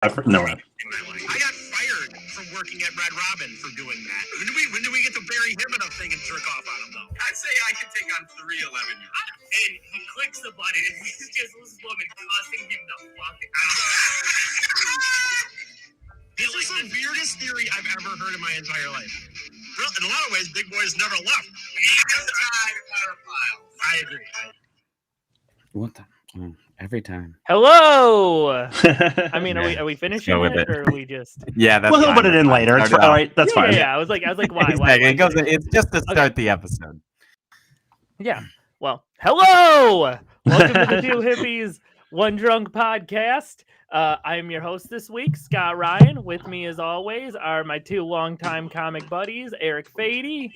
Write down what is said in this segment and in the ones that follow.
No. I got fired from working at Red Robin for doing that. When do we get to bury him in a thing and jerk off on him, though? I'd say I could take on 3 11-year-olds. And he clicks the button, and he's just this woman cussing him the fuck out. This is the weirdest theory I've ever heard in my entire life. In a lot of ways, Big Boy's never left. I agree. What the? Every time. Hello. I mean, Yeah. are we finishing Go with it, it. or are we just? Yeah, that's Well, he'll fine. put it in later. It's all right. That's fine. Yeah. I was like, why? Exactly. It goes. It's just to start the episode. Yeah. Well, hello. Welcome to the Two Hippies, One Drunk podcast. I am your host this week, Scott Ryan. With me, as always, are my 2 longtime comic buddies, Eric Fady.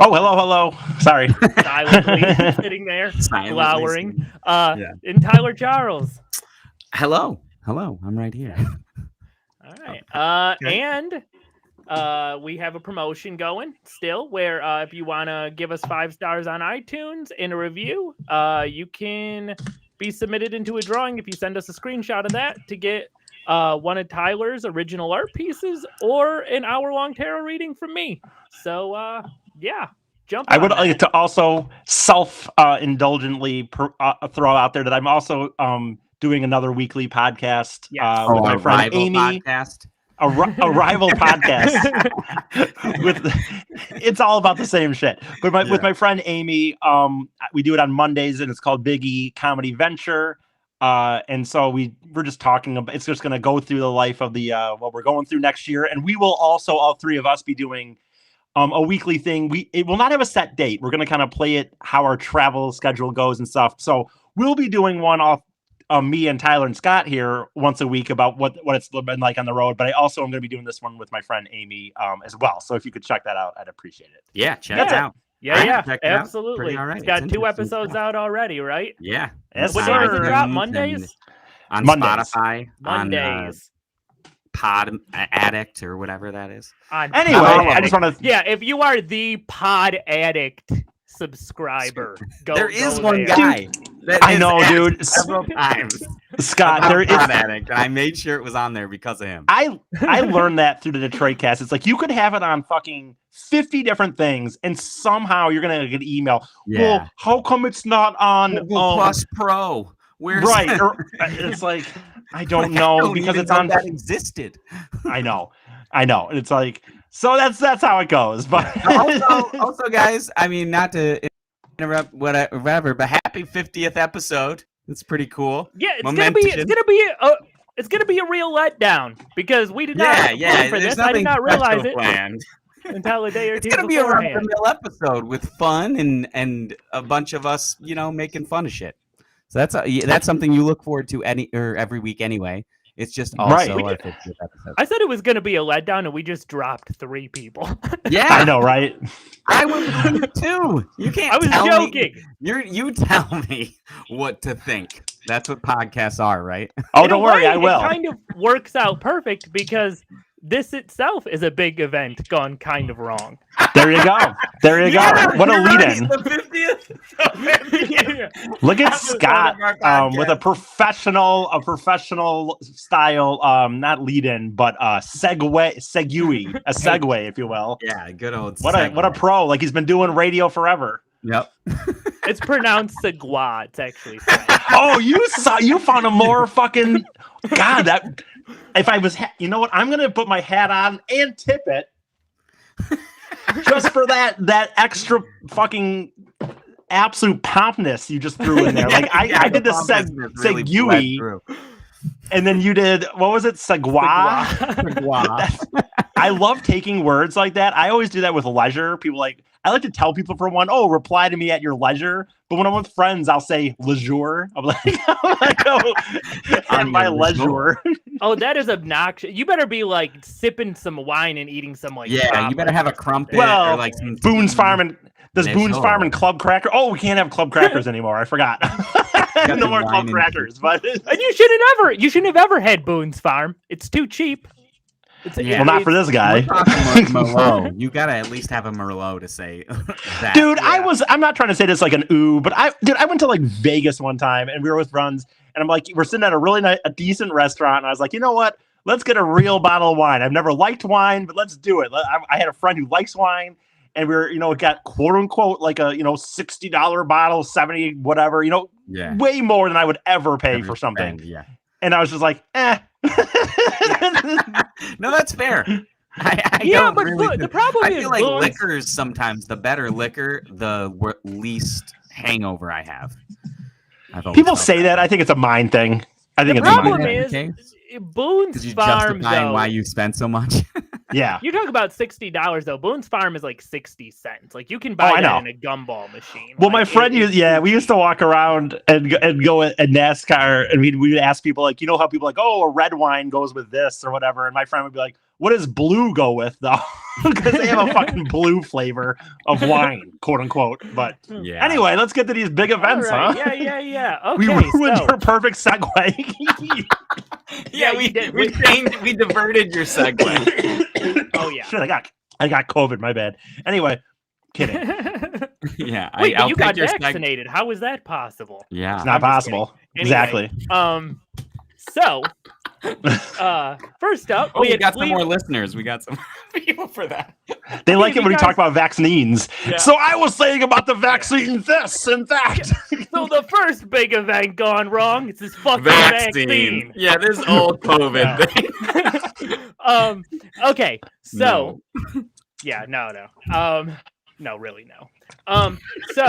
Oh, hello. Sorry. Silently sitting there, glowering. And Tyler Charles. Hello. I'm right here. All right. And we have a promotion going still where if you want to give us 5 stars on iTunes in a review, you can be submitted into a drawing if you send us a screenshot of that to get one of Tyler's original art pieces or an hour-long tarot reading from me. So, yeah. I would like to also self-indulgently throw out there that I'm also doing another weekly podcast with my friend Amy. Podcast. A rival podcast. It's all about the same shit. But with my friend Amy, we do it on Mondays, and it's called Big E Comedy Venture. And so we're just talking about. It's just going to go through the life of the what we're going through next year, and we will also all 3 of us be doing a weekly thing. It will not have a set date. We're going to kind of play it how our travel schedule goes and stuff. So we'll be doing one off me and Tyler and Scott here once a week about what it's been like on the road. But I also am going to be doing this one with my friend Amy as well. So if you could check that out, I'd appreciate it. Yeah, check it out. Yeah, check it absolutely. Out. Right. It's got 2 episodes out already, right? Yeah. Yes, When does it drop? Mondays? On Mondays. Spotify. Mondays. Pod Addict or whatever that is. Anyway, I just want to. Yeah, if you are the Pod Addict subscriber, there is go one there. guy. I know, dude. Several times. Scott, there is Pod Addict, and I made sure it was on there because of him. I learned that through the Detroit cast. It's like you could have it on fucking 50 different things, and somehow you're gonna get an email. Yeah. Well, how come it's not on Google Plus Pro? Where's right? It's like I don't know because it's on that existed. I know, and it's like so that's how it goes. But also, guys, I mean, not to interrupt whatever, but happy 50th episode. It's pretty cool. Yeah, it's gonna be a real letdown because we did not plan for this. I did not realize it planned until a day or two. It's gonna be a beforehand. run-of-the-mill episode with fun and a bunch of us, making fun of shit. So that's something you look forward to every week anyway. It's just also our 50th episode. I said it was going to be a letdown, and we just dropped 3 people. Yeah, I know, right? I went with you too. You can't. I was joking. You tell me what to think. That's what podcasts are, right? Oh, don't worry, I will. It kind of works out perfect because this itself is a big event gone kind of wrong. There you go. What a lead-in. The 50th. Look at Scott with a professional style, not lead-in, but segue, if you will. Yeah, good old. What a pro! Like he's been doing radio forever. Yep. It's pronounced segwa. It's actually. Oh, you found a more fucking God. That if I was, you know what? I'm gonna put my hat on and tip it. Just for that extra fucking absolute pompness you just threw in there. Like I did the Segui, and then you did what was it? Segwa. I love taking words like that. I always do that with leisure. People I like to tell people for one, reply to me at your leisure. But when I'm with friends, I'll say leisure. I'm like, at my leisure. Oh, that is obnoxious. You better be sipping some wine and eating some you better have a crumpet or some Boone's Farm and Boone's Farm and Club Cracker. Oh, we can't have Club Crackers anymore. I forgot. No more Club Crackers. But and you shouldn't have ever had Boone's Farm. It's too cheap. Well, not for this guy. Merlot. You gotta at least have a Merlot to say that. Dude, I'm not trying to say this like an ooh, but I went to Vegas one time and we were with friends And I'm like, we're sitting at a decent restaurant, and I was like, you know what? Let's get a real bottle of wine. I've never liked wine, but let's do it. I had a friend who likes wine, and we got quote unquote like a $60 bottle, 70 whatever, way more than I would ever pay for something. Yeah. And I was just like, eh. No, that's fair. Yeah, but the problem I is feel like liquor is sometimes the better liquor, the least hangover I have. People say that. I think it's a mind thing. I think The it's a mind problem thing. is Boone's Farm, though. Why you spent so much? Yeah. You talk about $60 though. Boone's Farm is like 60 cents. Like you can buy that in a gumball machine. Well, like, my friend we used to walk around and go at NASCAR, and we'd ask people like, how people like, oh, a red wine goes with this or whatever, and my friend would be like, what does blue go with though? Because they have a fucking blue flavor of wine, quote unquote. But anyway, let's get to these big events, right. huh? Yeah. Okay, we ruined your perfect segue. Yeah, we diverted your segue. Oh yeah. Shit, I got COVID. My bad. Anyway, kidding. Yeah. Wait, but you got vaccinated. How is that possible? Yeah, it's not possible. Anyway, exactly. So, first up, we got some more listeners. We got some people for that. They like it when we talk about vaccines. Yeah. So I was saying about the vaccine this and that. So the first big event gone wrong is this fucking vaccine. Yeah, this old COVID thing. Okay, so yeah, no. No, really, no. So.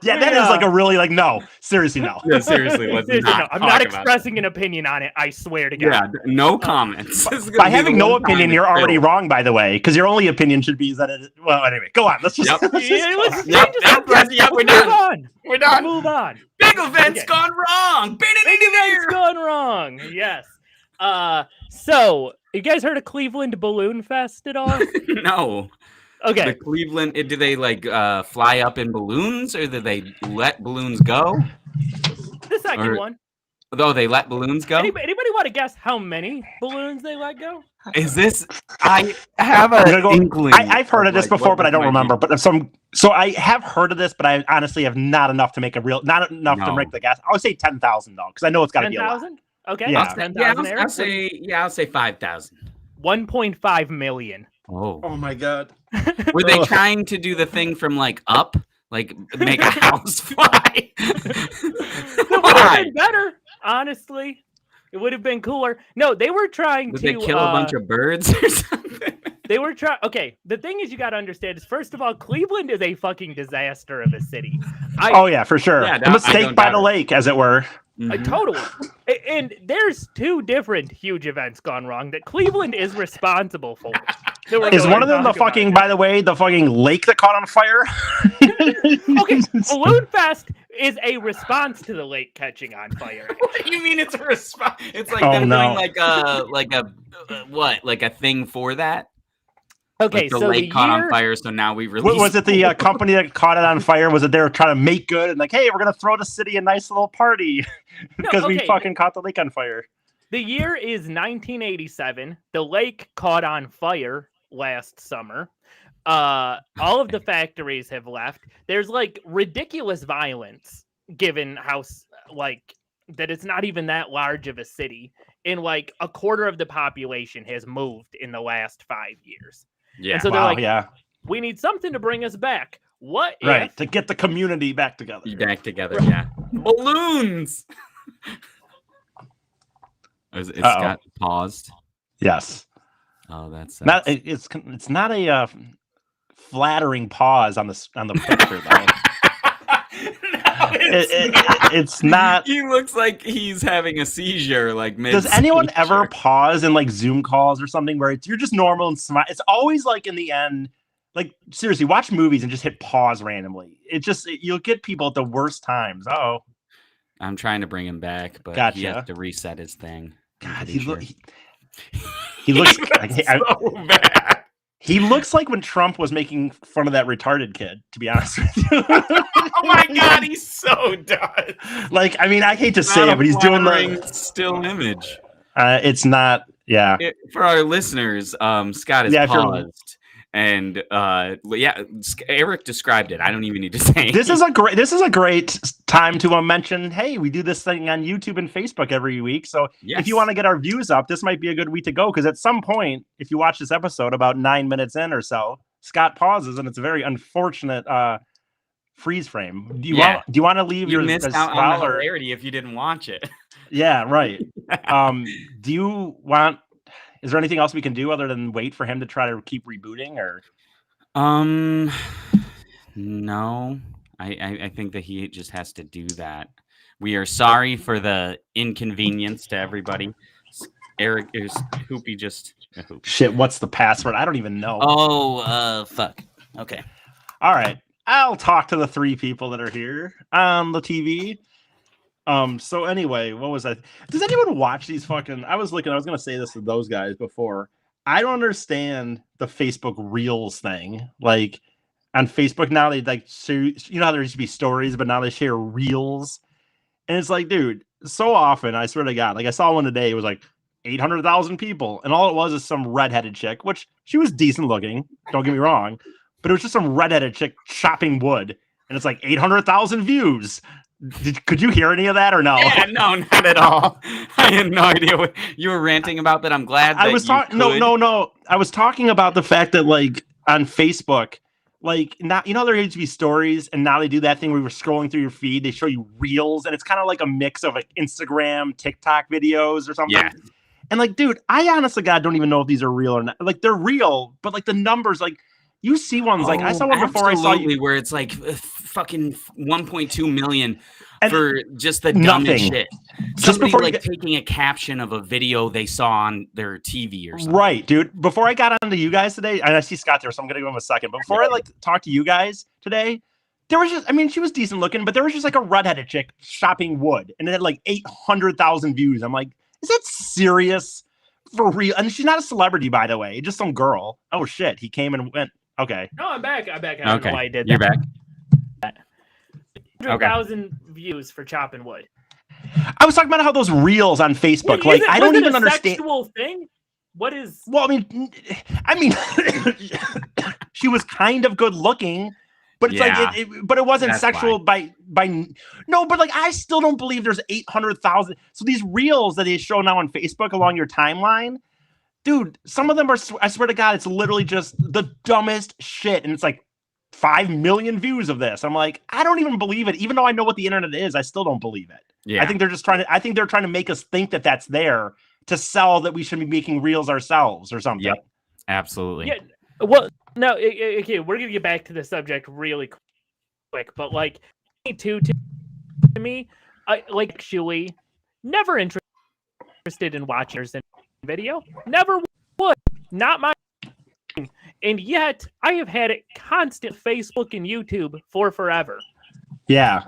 Yeah, that is like a really no. Seriously, no. Yeah, seriously, let's not. I'm not expressing an opinion on it. I swear to God. Yeah, no comments. By having no opinion, you're already wrong. By the way, because your only opinion should be that it. Well, anyway, go on. Let's just. We're done. We're done. Move on. Big event's gone wrong. Big event's gone wrong. Yes. So you guys heard of Cleveland Balloon Fest at all? No. Okay. The Cleveland, do they fly up in balloons, or do they let balloons go? The second one. Oh, they let balloons go? Anybody want to guess how many balloons they let go? Is this? I have an inkling. I've heard of this before, but I don't remember. But so I have heard of this, but I honestly have not enough to make to break the guess. I would say 10,000 though, because I know it's got to be a lot. 10,000? Okay. Yeah. I'll say 5,000. 1.5 million. Oh my God. Were they trying to do the thing from Up? Make a house fly? It would have been better, honestly. It would have been cooler. No, they were trying to... Did they kill a bunch of birds or something? They were trying... Okay, the thing is you got to understand is, first of all, Cleveland is a fucking disaster of a city. Oh, yeah, for sure. Yeah, a mistake by the lake, as it were. Mm-hmm. Totally. And there's two different huge events gone wrong that Cleveland is responsible for. Is one of them the fucking, by the way, the fucking lake that caught on fire? Okay, Balloon Fest is a response to the lake catching on fire. What do you mean it's a response? It's like them doing a thing for that? Okay, the lake caught on fire, so now we released. Was it the company that caught it on fire? Was it they were trying to make good and hey, we're gonna throw the city a nice little party because we fucking caught the lake on fire? The year is 1987. The lake caught on fire last summer. All of the factories have left. There's ridiculous violence given how that it's not even that large of a city, and a quarter of the population has moved in the last 5 years. Yeah. And so they're we need something to bring us back. What if... to get the community back together. Yeah. Balloons. Is Scott paused? Yes. Oh, that's not. It's not a flattering pause on the picture though. It's not. He looks like he's having a seizure. Does anyone ever pause in Zoom calls or something where you're just normal and smile? It's always in the end. Seriously, watch movies and just hit pause randomly. You'll get people at the worst times. I'm trying to bring him back, but he has to reset his thing. God, he looks so bad. He looks like when Trump was making fun of that retarded kid, to be honest with you. Oh my God, he's so done. I hate to say it, but he's doing the still image. It's not, yeah. For our listeners, Scott is paused, And Eric described it. I don't even need to say this is a great time to mention, hey, we do this thing on YouTube and Facebook every week. So if you want to get our views up, this might be a good week to go, because at some point, if you watch this episode about 9 minutes in or so, Scott pauses, and it's a very unfortunate freeze frame. Do you want to leave your missed out on the hilarity if you didn't watch it? Yeah, right. Do you want? Is there anything else we can do other than wait for him to try to keep rebooting, or? No. I think that he just has to do that. We are sorry for the inconvenience to everybody. Eric is Hoopy just. Shit, what's the password? I don't even know. Oh, fuck. Okay. All right. I'll talk to the 3 people that are here on the TV. So anyway, what was I? Does anyone watch these fucking? I was going to say this to those guys before. I don't understand the Facebook Reels thing. Like on Facebook now, they like, you know how there used to be stories, but now they share Reels. And it's like, dude, so often, I swear to God, like I saw one today, it was like 800,000 people. And all it was is some redheaded chick, which she was decent looking. Don't get me wrong. But it was just some redheaded chick chopping wood. And it's like 800,000 views. Could you hear any of that or no? Yeah, no, not at all. I had no idea what you were ranting about, but I'm glad that I was talking. No. I was talking about the fact that, like, on Facebook, like, not, you know, there used to be stories, and now they do that thing where you're scrolling through your feed, they show you Reels, and it's kind of like a mix of like Instagram, TikTok videos or something. Yeah. And like, dude, I honestly, God, don't even know if these are real or not. Like, they're real, but like the numbers, like, you see ones like I saw one before. I saw you where it's like fucking 1.2 million for just the dumbest shit. Just before like taking a caption of a video they saw on their TV or something. Right, dude. Before I got onto you guys today, and I see Scott there, so I'm gonna give him a second. But before I like talk to you guys today, there was just, I mean, she was decent looking, but there was just like a redheaded chick chopping wood, and it had like 800,000 views. I'm like, is that serious? For real? And she's not a celebrity, by the way, just some girl. Oh shit, he came and went. Okay. No, I'm back. I don't know why I did that. You're back. 100,000 views for chopping wood. I was talking about how those Reels on Facebook, like, I don't even understand. Sexual thing? What is? Well, I mean, she was kind of good looking, but it's like, but it wasn't sexual by. No, but like, I still don't believe there's 800,000. So these Reels that they show now on Facebook along your timeline. Dude, some of them are, I swear to God, it's literally just the dumbest shit. And it's like 5 million views of this. I'm like, I don't even believe it. Even though I know what the internet is, I still don't believe it. Yeah. I think they're just trying to make us think that that's there to sell that we should be making Reels ourselves or something. Yep. Absolutely. Yeah. Well, no, okay, we're going to get back to the subject really quick. But like, to me, I like actually never interested in watching her video. Never would. Not my. And yet, I have had it constant Facebook and YouTube for forever. Yeah.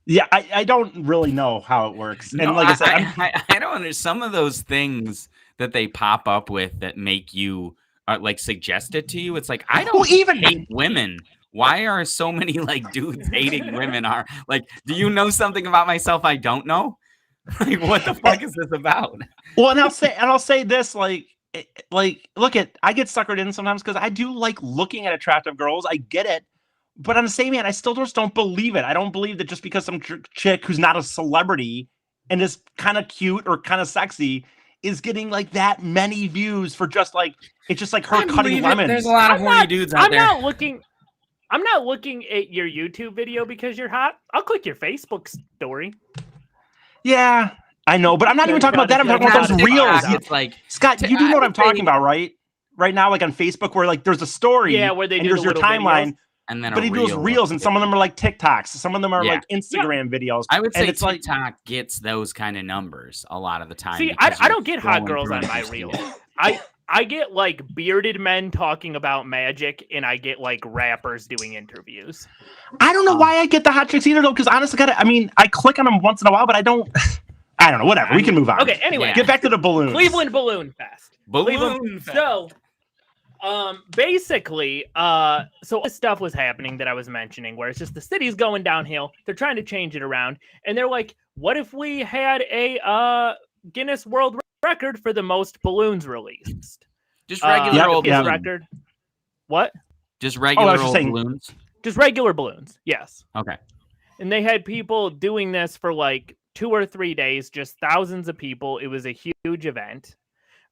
Yeah, I don't really know how it works. And like I said, I don't understand some of those things that they pop up with that make you like suggest it to you. It's like, I don't even hate women. Why are so many like dudes hating women? Are like, do you know something about myself I don't know? Like, what the fuck is this about? Well, and I'll say this, like, look at, I get suckered in sometimes because I do like looking at attractive girls. I get it. But on the same hand, I still just don't believe it. I don't believe that just because some chick who's not a celebrity and is kind of cute or kind of sexy is getting like that many views for just like, it's just like her cutting lemons. There's a lot of horny dudes out there. I'm not looking at your YouTube video because you're hot. I'll click your Facebook story. Yeah, I know, but I'm not even talking about that. I'm talking about those Reels. It's like, Scott, you do know what I'm talking about, right? Right now, like on Facebook, where like there's a story, where they do there's your timeline, videos. And then but he does Reels, and some of them are like TikToks, some of them are like Instagram videos. I would say it's TikTok gets those kind of numbers a lot of the time. See, I don't get hot girls on my Reels. I get like bearded men talking about magic, and I get like rappers doing interviews. I don't know why I get the hot chicks either, though, because honestly, I click on them once in a while, but I don't know. Whatever. We can move on. Okay. Anyway, get back to the balloons. Cleveland Balloon Fest. So, basically, so this stuff was happening that I was mentioning, where it's just the city's going downhill. They're trying to change it around, and they're like, "What if we had a Guinness World Record for the most balloons released?" Just regular old his balloons. record. What? Just regular old saying- balloons. Just regular balloons. Yes. Okay. And they had people doing this for like 2 or 3 days, just thousands of people. It was a huge event.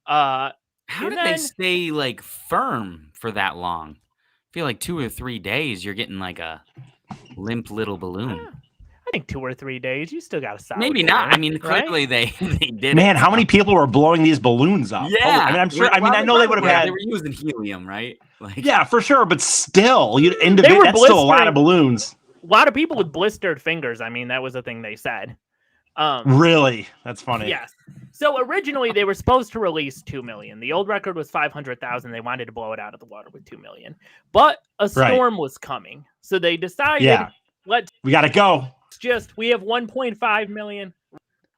How And did they then- stay like firm for that long? I feel like 2 or 3 days, you're getting like a limp little balloon. I think 2 or 3 days. You still got a solid. Maybe not. balloon, I mean, right? clearly they did. Man, it, how so. many people were blowing these balloons up? Yeah, I mean, I'm sure. I mean, I know they would have yeah, had. They were using helium, right? Like, Yeah, for sure. But still, were that's still a lot of blistering. balloons. A lot of people with blistered fingers. I mean, that was a thing they said. Really, that's funny. Yes. So originally they were supposed to release 2 million. The old record was 500,000. They wanted to blow it out of the water with 2 million, but a storm was coming, so they decided, Yeah. let's We got to go. we have 1.5 million.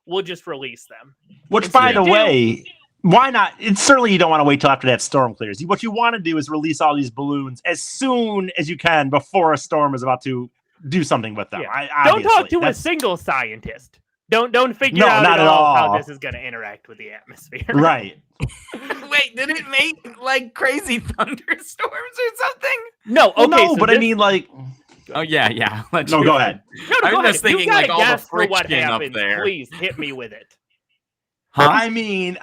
We'll just release them. Which, And so by they the do. way, why not? It's certainly you don't want to wait till after that storm clears. What you want to do is release all these balloons as soon as you can before a storm is about to do something with them. Yeah. I, Don't talk obviously. to a That's- single scientist. Don't figure No, out not at at all how all. this is going to interact with the atmosphere. Right. wait, did it make like crazy thunderstorms or something? No. Well, Okay. no, so but I this- mean, like, Oh yeah. Let no, you- go ahead. No, I go was ahead. just If you thinking, got like, a all the guess for what friction up happened, there. please hit me with it. Huh? I mean,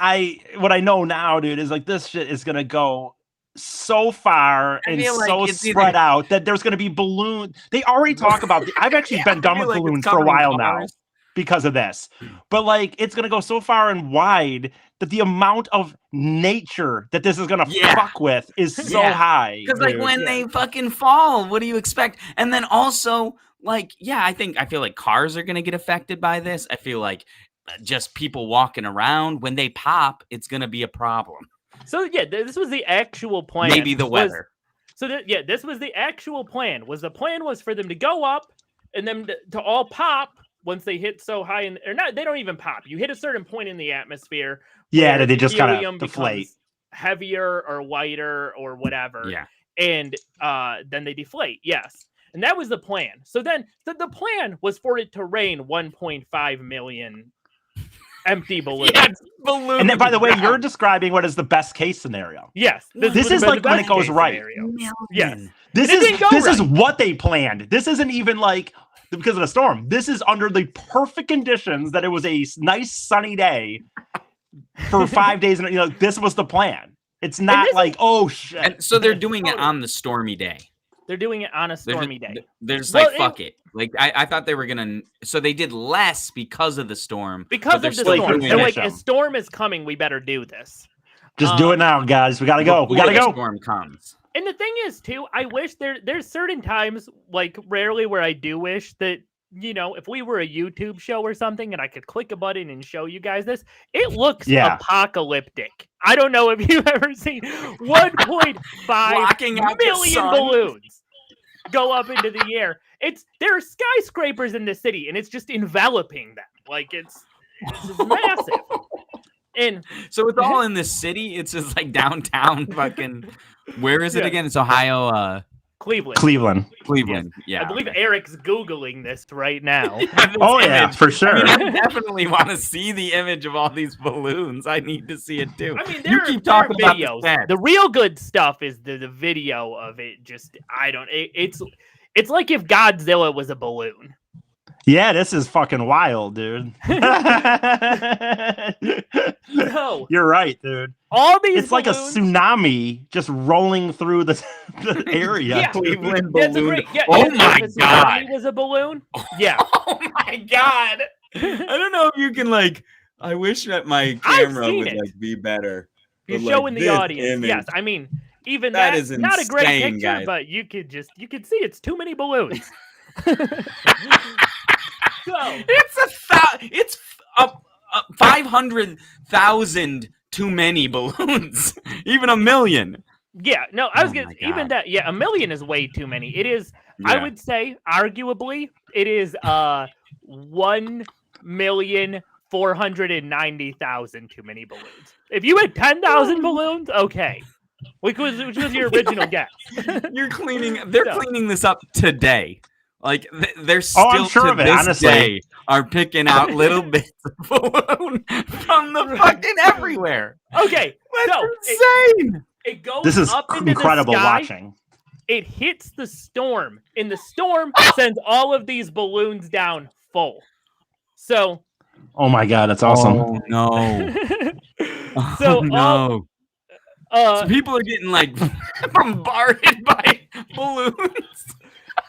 what I know now, dude, is like this shit is gonna go so far I and feel like so it's spread either- out that there's gonna be balloons. They already talk about. I've actually Yeah, been done I feel with like it's balloons for a covered in while now cars. because of this. But like, it's gonna go so far and wide that the amount of nature that this is gonna Yeah. fuck with is so Yeah. high. Because like dude. when they fucking fall, what do you expect? And then also, like, yeah, I feel like cars are gonna get affected by this. I feel like just people walking around when they pop, it's gonna be a problem. So yeah, this was the actual plan. Maybe the was- weather. this was the actual plan. The plan was for them to go up and then to all pop once they hit so high or not. They don't even pop. You hit a certain point in the atmosphere. yeah, where that they just kind helium of deflate. becomes heavier or lighter or whatever. Yeah. And then they deflate. Yes. And that was the plan. So then the plan was for it to rain 1.5 million empty balloons. Yeah, balloon. And then, by the way, you're describing what is the best case scenario. Yes. This would've is been like the when best it goes case right. scenario. Yes. This But it didn't go is right. what they planned. This isn't even like because of the storm. This is under the perfect conditions that it was a nice sunny day for 5 days, and this was the plan. It's not this like oh shit. And so they're doing it on the stormy day. They're doing it on a They're stormy just, day. They're just Well, like fuck it. Like I thought they were gonna. So they did less because of the storm. Because but they're of the still storm. doing They're it. like, a storm is coming. We better do this. Just do it now, guys. We gotta go. We Before gotta the go. Storm comes. And the thing is, too, I wish there's certain times, like rarely, where I do wish that, if we were a YouTube show or something and I could click a button and show you guys this, it looks Yeah. apocalyptic. I don't know if you've ever seen 1.5 Blocking out the million sun. balloons go up into the air. There are skyscrapers in the city, and it's just enveloping them. Like it's just massive. And So it's all in the city. It's just like downtown. Fucking. Where is it Yeah. again? It's Ohio. Cleveland. Cleveland. Cleveland. Yeah. I believe okay. Eric's Googling this right now. This Oh yeah, image. for sure. I mean, I definitely want to see the image of all these balloons. I need to see it too. I mean, You there keep are talking about the videos. stats. The real good stuff is the video of it. Just it's like if Godzilla was a balloon. Yeah, this is fucking wild, dude. No, You're right, dude. all these It's like a balloons- tsunami just rolling through the area. Yeah. Cleveland That's a balloon. great. Yeah, Oh if my the tsunami God. Was a balloon. Yeah. Oh my god! I don't know if you can like. I wish that my I've camera seen would it. like be better. You're But, like, showing the this audience. image- Yes, I mean even That that is not a great insane, picture, guys. but you could see it's too many balloons. So It's 500,000 too many balloons. Even a million. yeah, no, I was Oh gonna my even God. that. Yeah, a million is way too many. It is. I Yeah. would say, arguably, it is 1,490,000 too many balloons. If you had 10,000 balloons, okay. Which was your original guess? You're cleaning. They're So- cleaning this up today. Like they're Oh, still I'm sure to of it, this honestly. day are picking out little bits of balloon from the fucking everywhere. Okay, That's so insane. It goes This is up into incredible the sky. watching. It hits the storm, and the storm sends all of these balloons down full. So, Oh my god, that's awesome. Oh no. so Oh, no. all, So people are getting like bombarded by balloons.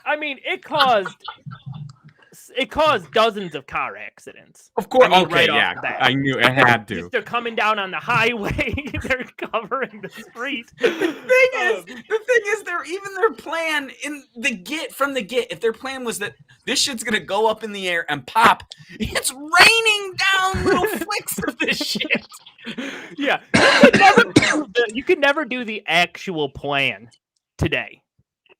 I mean, it caused dozens of car accidents. Of course. I mean, Okay, right off yeah. the bat. I knew it had to. They're coming down on the highway. They're covering the street. The thing is, their plan in the get from the get. If their plan was that this shit's gonna go up in the air and pop, it's raining down little flicks of this shit. Yeah, you could never do the actual plan today.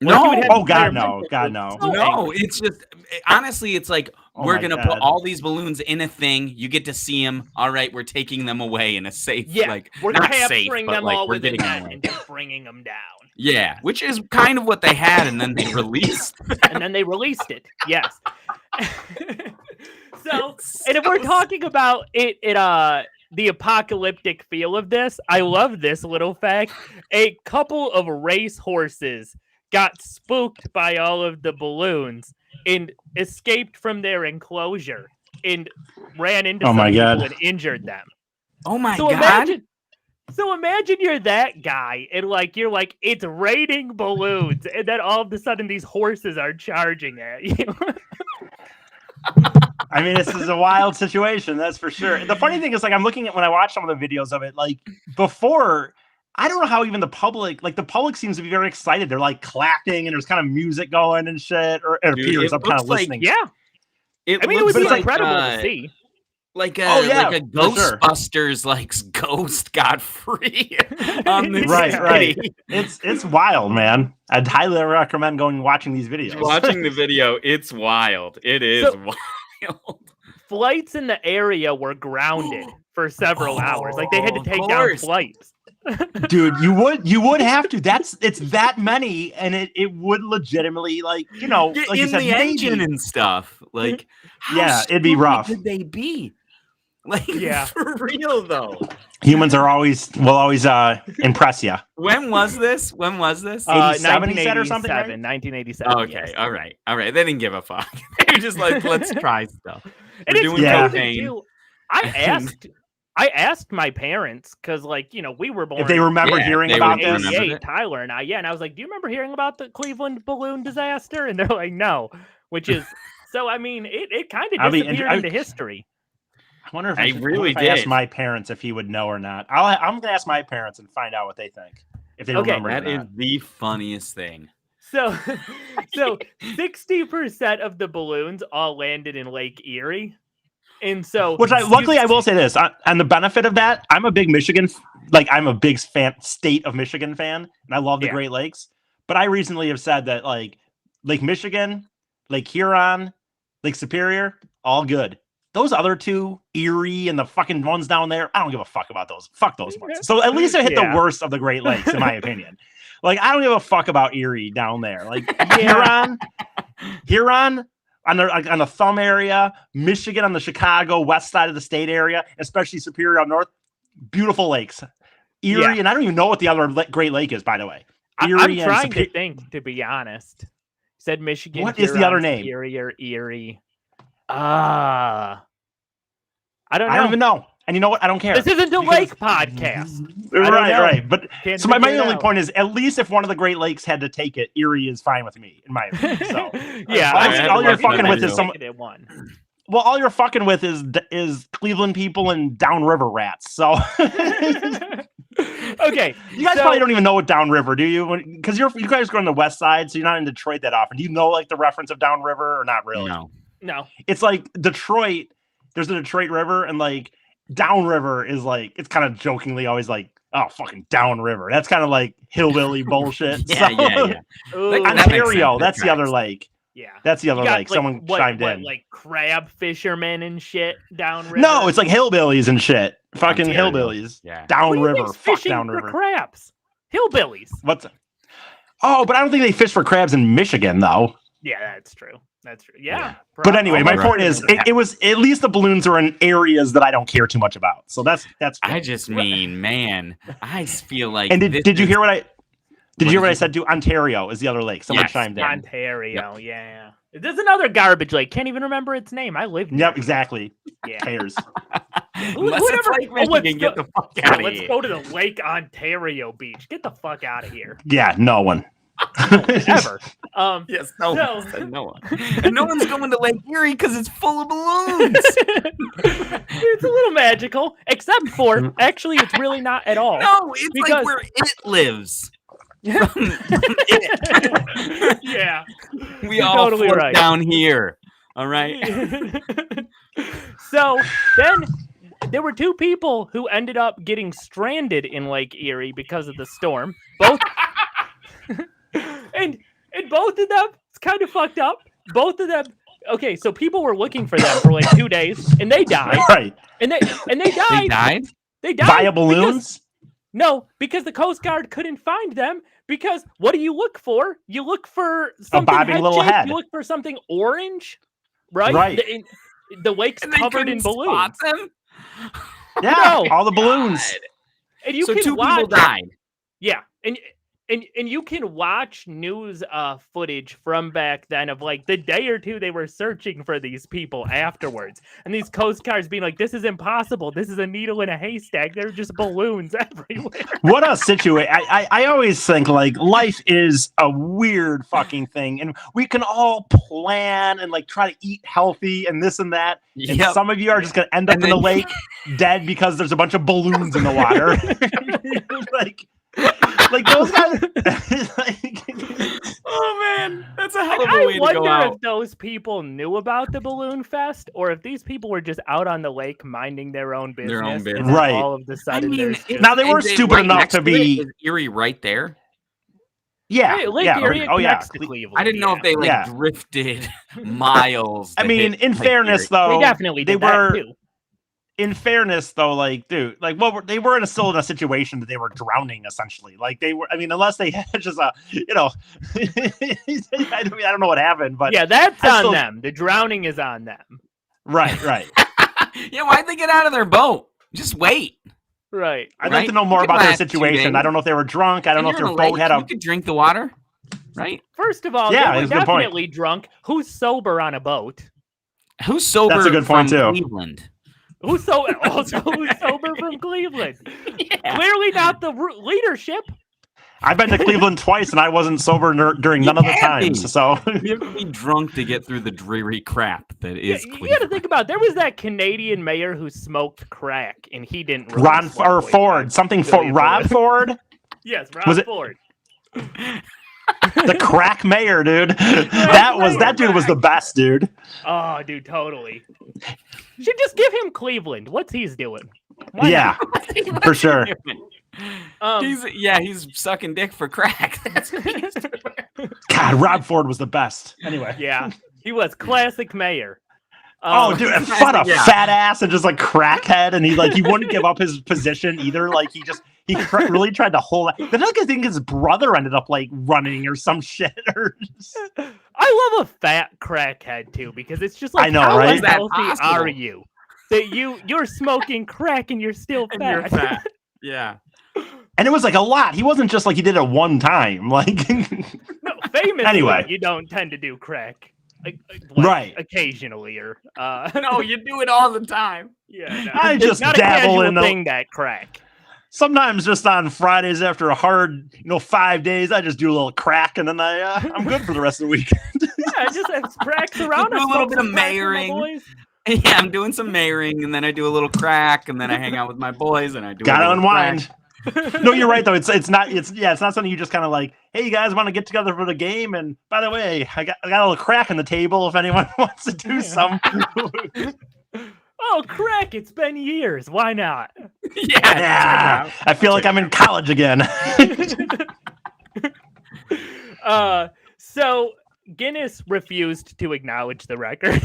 No. Oh god, no. God, no. No, it's just honestly, it's like Oh we're my gonna God. put all these balloons in a thing. You get to see them. All right, we're taking them away in a safe, like we're not capturing safe, but them like all we're with a getting them net away. and just bringing them down. Yeah, which is kind of what they had, and then they released. And then they released it. Yes. So, and if we're talking about it, the apocalyptic feel of this, I love this little fact. A couple of race horses got spooked by all of the balloons and escaped from their enclosure and ran into Oh some my people God. and injured them. Oh my So god! imagine you're that guy and you're like, it's raining balloons, and then all of a sudden these horses are charging at you. I mean, this is a wild situation, that's for sure. The funny thing is, I'm looking at when I watch some of the videos of it, before, I don't know how even the public seems to be very excited. They're clapping and there's kind of music going and shit, or it Dude, appears. it I'm kind of looks like- listening. Yeah. It I mean, it would looks be like, incredible to see. like a Oh, yeah, like a for sure. Ghostbusters ghost got free on this Right, right. city. It's wild, man. I'd highly recommend going and watching these videos. Watching the video, it's wild. It is So- wild. Flights in the area were grounded for several hours. They had to Of take down course. flights. Dude, you would have to. It's that many, and it would legitimately Get you in said, the engine maybe. and stuff. Like, how Yeah, it'd be stupid rough. Could they be? Like, Yeah. for real though. Humans will always impress you. When was this? When was this? 87 he said or something, right? 1987. Okay, yes. all right. They didn't give a fuck. They were just like, let's try stuff. And We're it's doing Yeah. crazy, cocaine. too. I asked my parents because, we were born If they remember Yeah, hearing they about would this. remember. 88, Tyler and I. Yeah, and I was like, "Do you remember hearing about the Cleveland balloon disaster?" And they're like, "No," which is so. I mean, it kind I'll of be- disappeared into history. I wonder if I really if I ask did. my parents if he would know or not. I'm gonna ask my parents and find out what they think if they Okay, remember. That it or is not. the funniest thing. So 60% of the balloons all landed in Lake Erie, and so Which luckily I will say this on the benefit of that. I'm a big Michigan, I'm a big state of Michigan fan, and I love the Yeah. Great Lakes. But I recently have said that Lake Michigan, Lake Huron, Lake Superior, all good. Those other two, Erie and the fucking ones down there, I don't give a fuck about those. Fuck those ones. So at least I hit Yeah. the worst of the Great Lakes, in my opinion. I don't give a fuck about Erie down there. Yeah. Huron on the thumb area, Michigan on the Chicago west side of the state area, especially Superior up north. Beautiful lakes. Erie, Yeah. and I don't even know what the other Great Lake is, by the way. I'm Erie and trying to Superior. think, to be honest. Said Michigan. What is the Huron, other name? Superior, Erie. I don't know. I don't even know. And you know what? I don't care. This isn't a Because- lake podcast. I don't Right, know. right. But Can't so my figure it only out. point is, at least if one of the Great Lakes had to take it, Erie is fine with me, in my opinion. So, Yeah, all you're fucking with is some. some. Well, all you're fucking with is Cleveland people and downriver rats. So Okay, you guys so- probably don't even know what downriver, do you? Because you guys go on the west side, so you're not in Detroit that often. Do you know the reference of downriver or not really? No. No. It's like Detroit. There's the Detroit River, and downriver is it's kind of jokingly always oh, fucking downriver. That's kind of hillbilly bullshit. Yeah, So- yeah. Ooh, That makes Ontario, sense. that's That the other tracks. lake. yeah. That's the You other got, lake. Someone chimed in. crab fishermen and shit downriver. No, it's hillbillies and shit. Fucking Ontario. hillbillies. Yeah. What do you Downriver. think's Fuck fishing for downriver. crabs. Hillbillies. What's? Oh, but I don't think they fish for crabs in Michigan, though. Yeah, that's true. That's true. Yeah. But anyway, my Right. point is, it was at least the balloons are in areas that I don't care too much about. So that's. Good. I just mean, man, I feel like. And did you hear what I? Did you hear what I you said? To Ontario is the other lake. Someone Yes. chimed in. Ontario. Yeah. There's another garbage lake. Can't even remember its name. I live near Yep, exactly. Yeah. Cares. Unless it's Lake Michigan, get the fuck Yeah, out of let's here. go to the Lake Ontario beach. Get the fuck out of here. Yeah, no one. Ever. Yes, no So- one said no one. And no one's going to Lake Erie because it's full of balloons. It's a little magical, except for actually, it's really not at all. No, it's like Because- where it lives. Yeah. From it. Yeah. We You're all totally float right. down here. All right. So then there were two people who ended up getting stranded in Lake Erie because of the storm. Both and both of them, it's kind of fucked up. Both of them. Okay, so people were looking for them for like 2 days, and they died. Right. And they They died. died. They died Via because- balloons? No, because the Coast Guard couldn't find them. Because what do you look for? You look for something bobbing little head-shaped. head. You look for something orange, right? Right. The lake's And they covered in couldn't balloons, spot them? Yeah, No. all the balloons. and you So can two watch. people died. Yeah, and you can watch news footage from back then of like the day or two they were searching for these people afterwards, and these Coast Guards being like, "This is impossible. This is a needle in a haystack. There are just balloons everywhere." What a situation. I always think like life is a weird fucking thing. And we can all plan and like try to eat healthy and this and that. And Yep. some of you are just going to end up And in the then- lake dead because there's a bunch of balloons in the water. like those guys. Oh man, that's a hell of a I way to go wonder out. if those people knew about the balloon fest, or if these people were just out on the lake minding their own business. Their own and business. then Right. All of the I sudden, mean, there's it- Now, they were is it stupid right enough next to it? be- Is Erie right there? Yeah. Hey, Lake yeah. Erie Oh, yeah. connects to Cleveland. I didn't know if they like Yeah. drifted miles. I to mean, hit in Lake fairness, Erie. though, They definitely they did that were. too. In fairness, though, like, dude, like, well, they were still in a situation that they were drowning, essentially. Like, they were. I mean, unless they had just a, I don't know what happened, but Yeah, that's I on still- them. The drowning is on them. right. Yeah, why'd they get out of their boat? Just wait. Right. I'd Right? like to know more You could about their last 2 situation. days. I don't know if they were drunk. I don't know if You're their in a boat lake, had a. You could drink the water, right? First of all, Yeah, they were that's a good point. definitely drunk. Who's sober on a boat? Who's sober? That's a good point, from too. Cleveland? Who's who's sober from Cleveland? Yeah. Clearly not the leadership. I've been to Cleveland twice, and I wasn't sober during none of the can't be. times. So You have to be drunk to get through the dreary crap that is You got to Cleveland. think about. There was that Canadian mayor who smoked crack, and he didn't. Really Ron smoke or weed. Ford, something for Really Rob good. Ford, Yes, Ron Was it- Ford. the crack mayor, dude. That dude was the best, dude. Oh, dude, totally. Should just give him Cleveland. What's he's doing? Why Yeah, for sure. not? He's sucking dick for crack. That's what he's doing. God, Rob Ford was the best. Anyway. Yeah, he was classic mayor. Oh, dude, Um, what a yeah. fat ass and just like crackhead, and he wouldn't give up his position either. Like he really tried to hold. Then I think his brother ended up like running or some shit. Or just- I love a fat crackhead too because it's just like, I know, how right? Is that unhealthy possible? are you? That you're smoking crack and you're still fat. And you're fat. Yeah. And it was like a lot. He wasn't just like he did it one time. Like No, famously, Anyway. you don't tend to do crack. Like, Right. Occasionally, or No, you do it all the time. yeah, no, I it's just not a dabble casual in the- thing that crack. sometimes just on Fridays after a hard 5 days, I just do a little crack, and then I'm good for the rest of the week. Yeah, I just have cracks around. Do I a little smoke bit of some crack with my mayoring. boys. Yeah, I'm doing some mayoring, and then I do a little crack, and then I hang out with my boys, and I do. Gotta a little unwind. crack. No, you're right though. It's not something you just kind of like, hey, you guys want to get together for the game? And by the way, I got a little crack in the table if anyone wants to do some. Oh, crack! It's been years. Why not? Yeah, I feel like I'm in college again. So Guinness refused to acknowledge the record.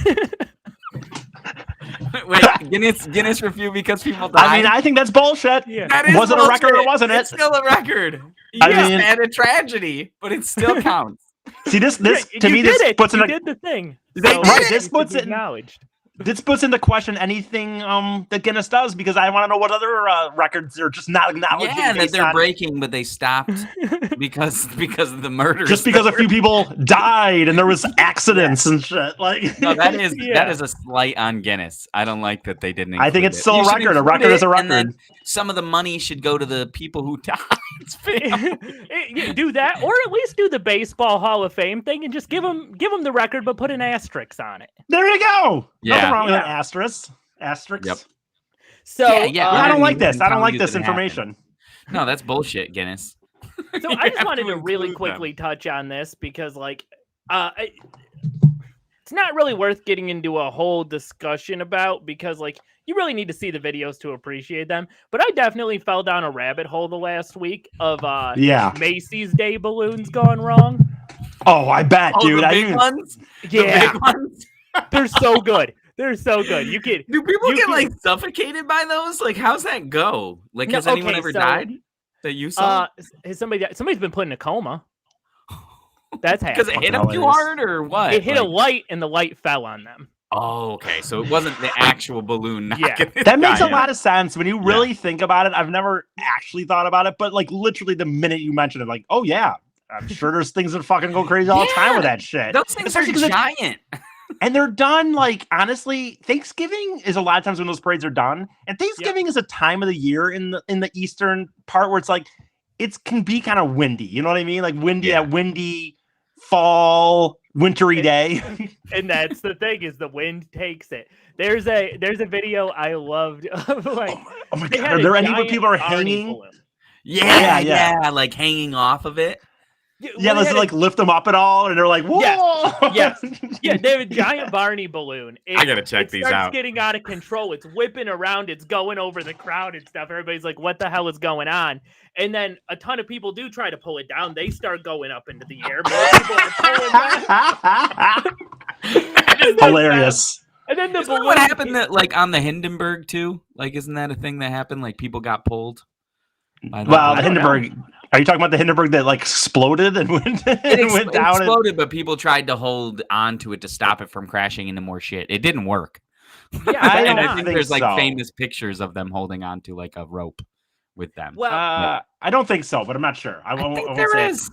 Wait, Guinness review because people died. I mean, I think that's bullshit. Yeah. That is Was it a record or bullshit. wasn't it? It's still a record. You I just mean- had a tragedy, but it still counts. See this Yeah, to you me did this it. puts in You a did the thing. right. This it puts should be it acknowledged. This puts into question anything that Guinness does, because I want to know what other records are just not acknowledging. Yeah, that based they're on- breaking, but they stopped because of the murders. just because a few people died and there was accidents and shit. Like No, that is Yeah. that is a slight on Guinness. I don't like that they didn't. I think include it's it. still You a should record. A include record is a it, and then record. some of the money should go to the people who died. Yeah, do that, or at least do the Baseball Hall of Fame thing and just give them the record, but put an asterisk on it. There you go. Yeah. Nothing wrong with an Yeah. asterisk. Asterisks. Yep. So Yeah, I don't you like this. can I don't tell like you this that it happened. information. No, that's bullshit, Guinness. So You I just have wanted to really include them. quickly touch on this because, like, it's not really worth getting into a whole discussion about because, like, you really need to see the videos to appreciate them. But I definitely fell down a rabbit hole the last week of Yeah. Macy's Day balloons gone wrong. Oh, I bet, Oh, dude. the I big didn't- ones. Yeah, The big ones. they're so good. They're so good. You can. Do people You get can- like suffocated by those? Like, how's that go? Like, No, has anyone okay, ever so, died that you saw? Has somebody's been put in a coma. That's Because happened. it hit them too hilarious. hard, or what? It hit a Like- light and the light fell on them. Oh, okay. So it wasn't the actual balloon. Yeah. knocking this That makes guy a lot of sense when you Yeah. really think about it. I've never actually thought about it, but like literally the minute you mentioned it, like, oh yeah, I'm sure there's things that fucking go crazy all the time with that shit. Those things are Especially 'cause it- giant. And they're done, like, honestly, Thanksgiving is a lot of times when those parades are done. And Thanksgiving is a time of the year in the eastern part where it's like it can be kind of windy. You know what I mean? Like windy, Yeah. that windy fall, wintry day. And that's the thing is the wind takes it. There's a video I loved of like Oh my they god, had are a there any where giant people are Arnie hanging? balloon. Yeah, Yeah. yeah, like hanging off of it. Yeah, Yeah, well, let's they had like lift them up at all, and they're like, whoa. Yes. yeah, they have a giant Barney balloon. I gotta check it these starts out. getting out of control. It's whipping around. It's going over the crowd and stuff. Everybody's like, "What the hell is going on?" And then a ton of people do try to pull it down. They start going up into the air. More people are pulling back. Hilarious. And then the Isn't that balloon. what happened that like on the Hindenburg too? Like, isn't that a thing that happened? Like people got pulled. By that? Well, I the don't know. Hindenburg. Are you talking about the Hindenburg that like exploded and went, It and went down? exploded, but people tried to hold on to it to stop it from crashing into more shit. It didn't work. Yeah, I And don't I think think there's like so. famous pictures of them holding on to like a rope with them. Well, I don't think so, but I'm not sure. I I won't, think won't there say it. is.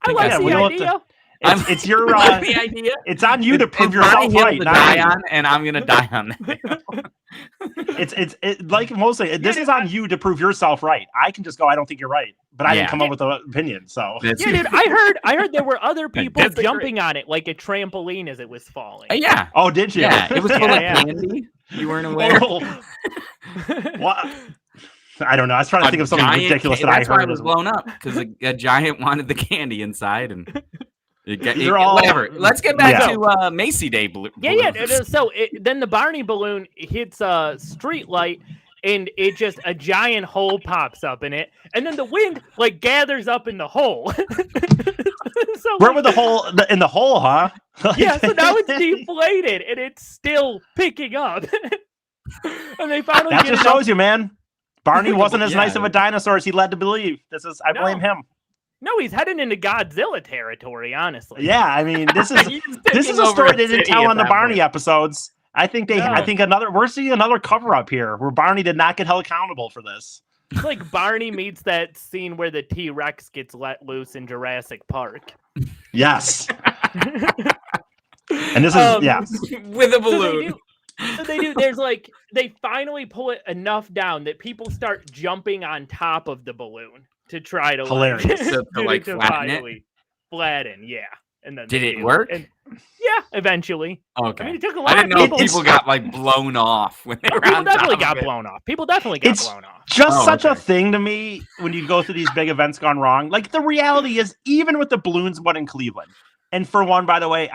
I think like yeah, the we don't have idea. It's your. I like the idea. It's on you to prove It's my yourself hill right. to not die me. on, and I'm gonna die on that. It's like mostly. This is on you to prove yourself right. I can just go. I don't think you're right, but I Yeah. didn't come up with an opinion. So That's- Yeah, dude, I heard there were other people That's the jumping on it like a trampoline as it was falling. yeah, oh, did you? yeah. It was full Yeah, of yeah. candy. You weren't aware. Oh, what? I don't know. I was trying to think of something giant ridiculous ca- that I That's why heard. it was blown up because a giant wanted the candy inside, and These are all- whatever. Let's get back Yeah. to Macy Day. Yeah. balloons. So then the Barney balloon hits a street light, and it just a giant hole pops up in it, and then the wind like gathers up in the hole. So Where like, were the hole in the hole, huh? yeah, so now it's deflated and it's still picking up. And they finally That get just it up. shows you, man. Barney wasn't as Yeah. nice of a dinosaur as he led to believe. I blame No. him. No, he's heading into Godzilla territory, honestly. Yeah, I mean, this is He's this is taking a over story they didn't city tell at on the that Barney point. episodes. I think we're seeing another cover up here where Barney did not get held accountable for this. It's like Barney meets that scene where the T-Rex gets let loose in Jurassic Park. Yes. And this is yes. with a So balloon. they do. There's like they finally pull it enough down that people start jumping on top of the balloon to try to Hilarious. To, like, flatten it? finally flatten. Yeah, and then Did they it do. work? And, yeah, eventually. Okay. I mean, it took a I lot. didn't know of if people. people got like blown off when they were People on top definitely of got it. blown off. People definitely got It's- blown off. Just Oh, such a okay. thing to me when you go through these big events gone wrong. Like the reality is, even with the balloons, one in Cleveland, and for one, by the way,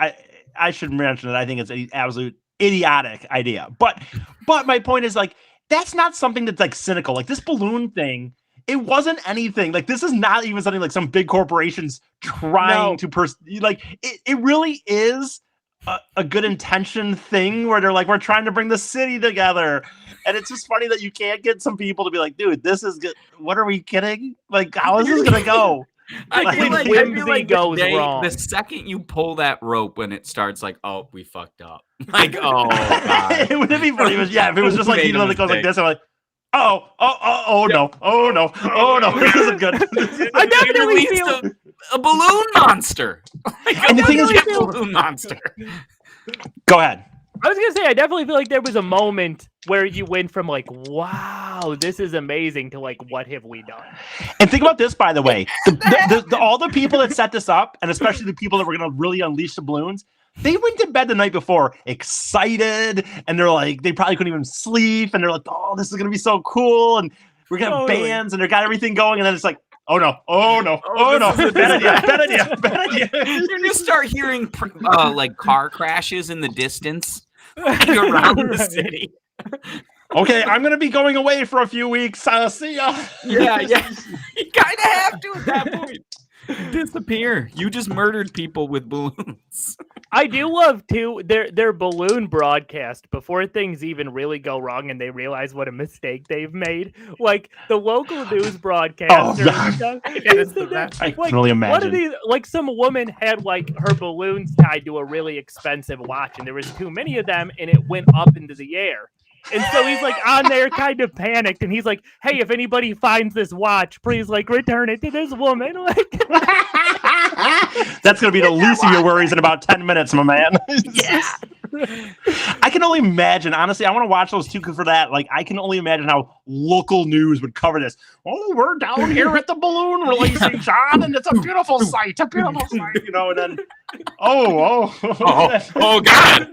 I should mention that I think it's an absolute idiotic idea. But my point is like that's not something that's like cynical. Like this balloon thing, it wasn't anything. Like this is not even something like some big corporations trying to like it really is a good intention thing where they're like, we're trying to bring the city together. And it's just funny that you can't get some people to be like, dude, this is good. What are we kidding? Like, how is this gonna go? I feel like whimsy goes the wrong. The second you pull that rope, when it starts, like, oh, we fucked up. Like, oh god. It would be funny. If it was just like Made a it goes like mistake. this. I'm like, oh no, this isn't good. I definitely released feel a balloon monster. Like, And the thing is, a balloon monster. Go ahead. I was gonna say I definitely feel like there was a moment where you went from like, wow, this is amazing to like, what have we done? And think about this, by the way, all the people that set this up, and especially the people that were going to really unleash the balloons, they went to bed the night before excited, and they're like, they probably couldn't even sleep, and they're like, oh, this is going to be so cool, and we're going to have bands, and they got everything going, and then it's like, oh no, bad idea. You just start hearing like car crashes in the distance around the city. Okay, I'm going to be going away for a few weeks. See ya. Yeah. You kind of have to at that point. Disappear. You just murdered people with balloons. I do love too their balloon broadcast before things even really go wrong and they realize what a mistake they've made. Like the local news broadcaster. I can only imagine. One of these, like some woman had like her balloons tied to a really expensive watch, and there was too many of them, and it went up into the air. And so he's like on there kind of panicked, and he's like, hey, if anybody finds this watch, please like return it to this woman. Like that's gonna be the least of your worries in about 10 minutes, my man. Yeah. I can only imagine, honestly, I want to watch those two for that. Like, I can only imagine how local news would cover this. Oh, we're down here at the balloon releasing, John, and it's a beautiful sight, you know, and then oh God.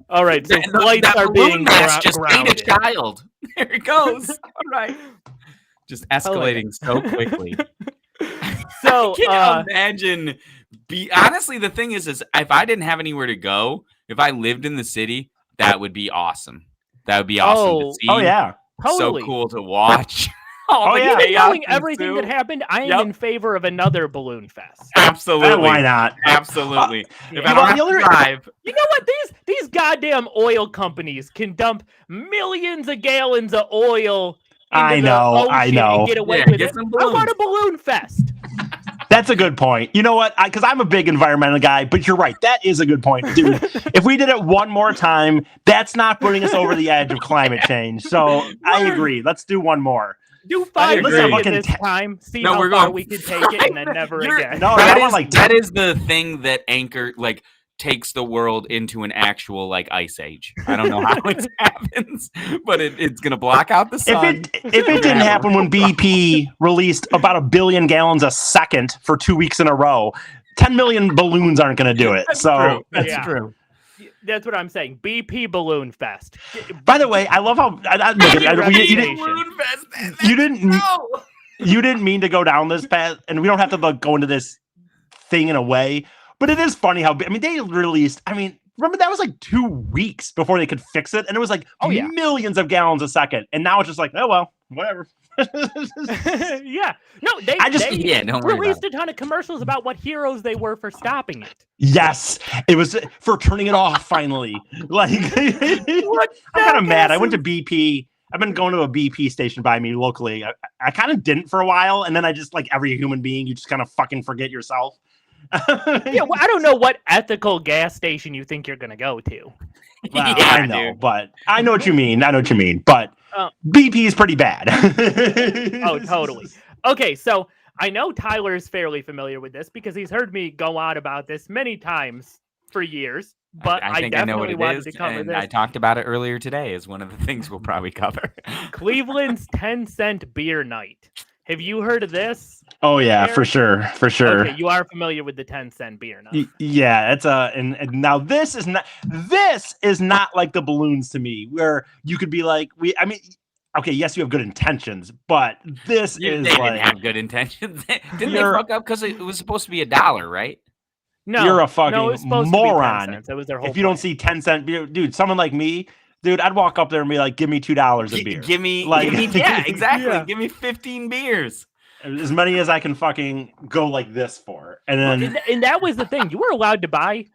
All right, so flights that are being just grounded. ate a child. There it goes. All right. Just escalating so quickly. So I can imagine. Honestly, the thing is if I didn't have anywhere to go, if I lived in the city, that would be awesome. That would be awesome to see. Oh yeah, totally. So cool to watch. Knowing everything that happened, I am in favor of another balloon fest. Absolutely. Why not? Absolutely. If yeah. I don't have to drive. You know what? These goddamn oil companies can dump millions of gallons of oil into the ocean and get away with it. I want a balloon fest. That's a good point. You know what? Because I'm a big environmental guy, but you're right. That is a good point, dude. If we did it one more time, that's not putting us over the edge of climate change. So I agree. Let's do one more. Do 5 million this time. See how far we can take it, and then never again. No, that is the thing that takes the world into an actual ice age. I don't know how it happens, but it's gonna block out the sun. If it didn't happen when BP released about 1 billion gallons a second for 2 weeks in a row, 10 million balloons aren't gonna do it. That's true. That's what I'm saying. BP Balloon Fest. By the way, I love how you didn't mean to go down this path, and we don't have to go into this thing in a way. But it is funny how they released. Remember that was like 2 weeks before they could fix it, and it was like millions of gallons a second, and now it's just like, oh well, whatever. Yeah, no, they released a ton of commercials about what heroes they were for stopping it. Yes, it was for turning it off finally. Like, I'm kind of mad. I went to BP. I've been going to a BP station by me locally. I kind of didn't for a while, and then I just, like every human being, you just kind of fucking forget yourself. Yeah, well, I don't know what ethical gas station you think you're going to go to. Well, yeah, I know, but I know what you mean. But BP is pretty bad. Oh, totally. Okay, so I know Tyler is fairly familiar with this because he's heard me go on about this many times for years. But I definitely wanted to cover this. I talked about it earlier today as one of the things we'll probably cover. Cleveland's 10-cent beer night. Have you heard of this? Oh yeah, Eric? For sure. Okay, you are familiar with the 10-cent beer night. Yeah, it's and now this is not like the balloons to me, where you could be like, okay, yes, you have good intentions, but they didn't have good intentions. Didn't they fuck up because it was supposed to be $1, right? No, you're a fucking moron. That was their whole if you don't see 10-cent beer, dude, someone like me. Dude, I'd walk up there and be like, give me $2 a beer. Give me yeah, exactly. Yeah. Give me 15 beers. As many as I can fucking go like this for. And then and that was the thing. You were allowed to buy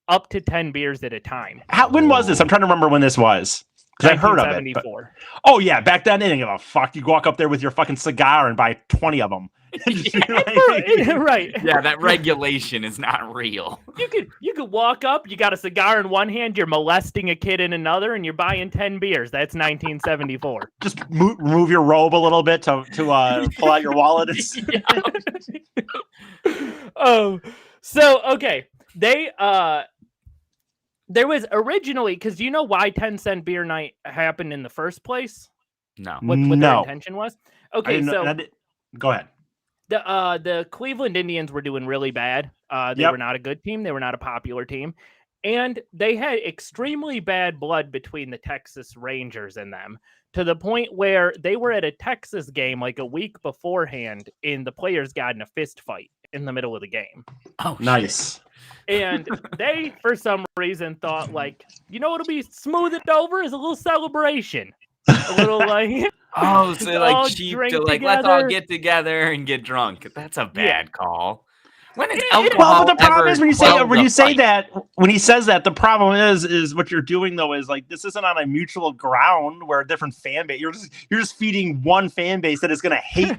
up to 10 beers at a time. When was this? I'm trying to remember when this was. Because I've heard of it. 1974. Oh yeah, back then they didn't give a fuck. You walk up there with your fucking cigar and buy 20 of them. Right. Yeah, that regulation is not real. You could walk up, you got a cigar in one hand, you're molesting a kid in another, and you're buying 10 beers. That's 1974. Just remove your robe a little bit to pull out your wallet. So okay, there was originally, because do you know why 10-cent beer night happened in the first place? No. What their intention was? Okay, go ahead. The Cleveland Indians were doing really bad. They were not a good team. They were not a popular team. And they had extremely bad blood between the Texas Rangers and them, to the point where they were at a Texas game like a week beforehand, and the players got in a fist fight in the middle of the game. Oh, nice. And they, for some reason, thought, like, you know what'll be smoothed over is a little celebration. A little like, oh, so like cheap to like, together. let's all get together and get drunk. That's a bad call. When it's well, alcohol, but the problem is when you say that, when he says that, the problem is what you're doing though is like, this isn't on a mutual ground where a different fan base. You're just feeding one fan base that is going to hate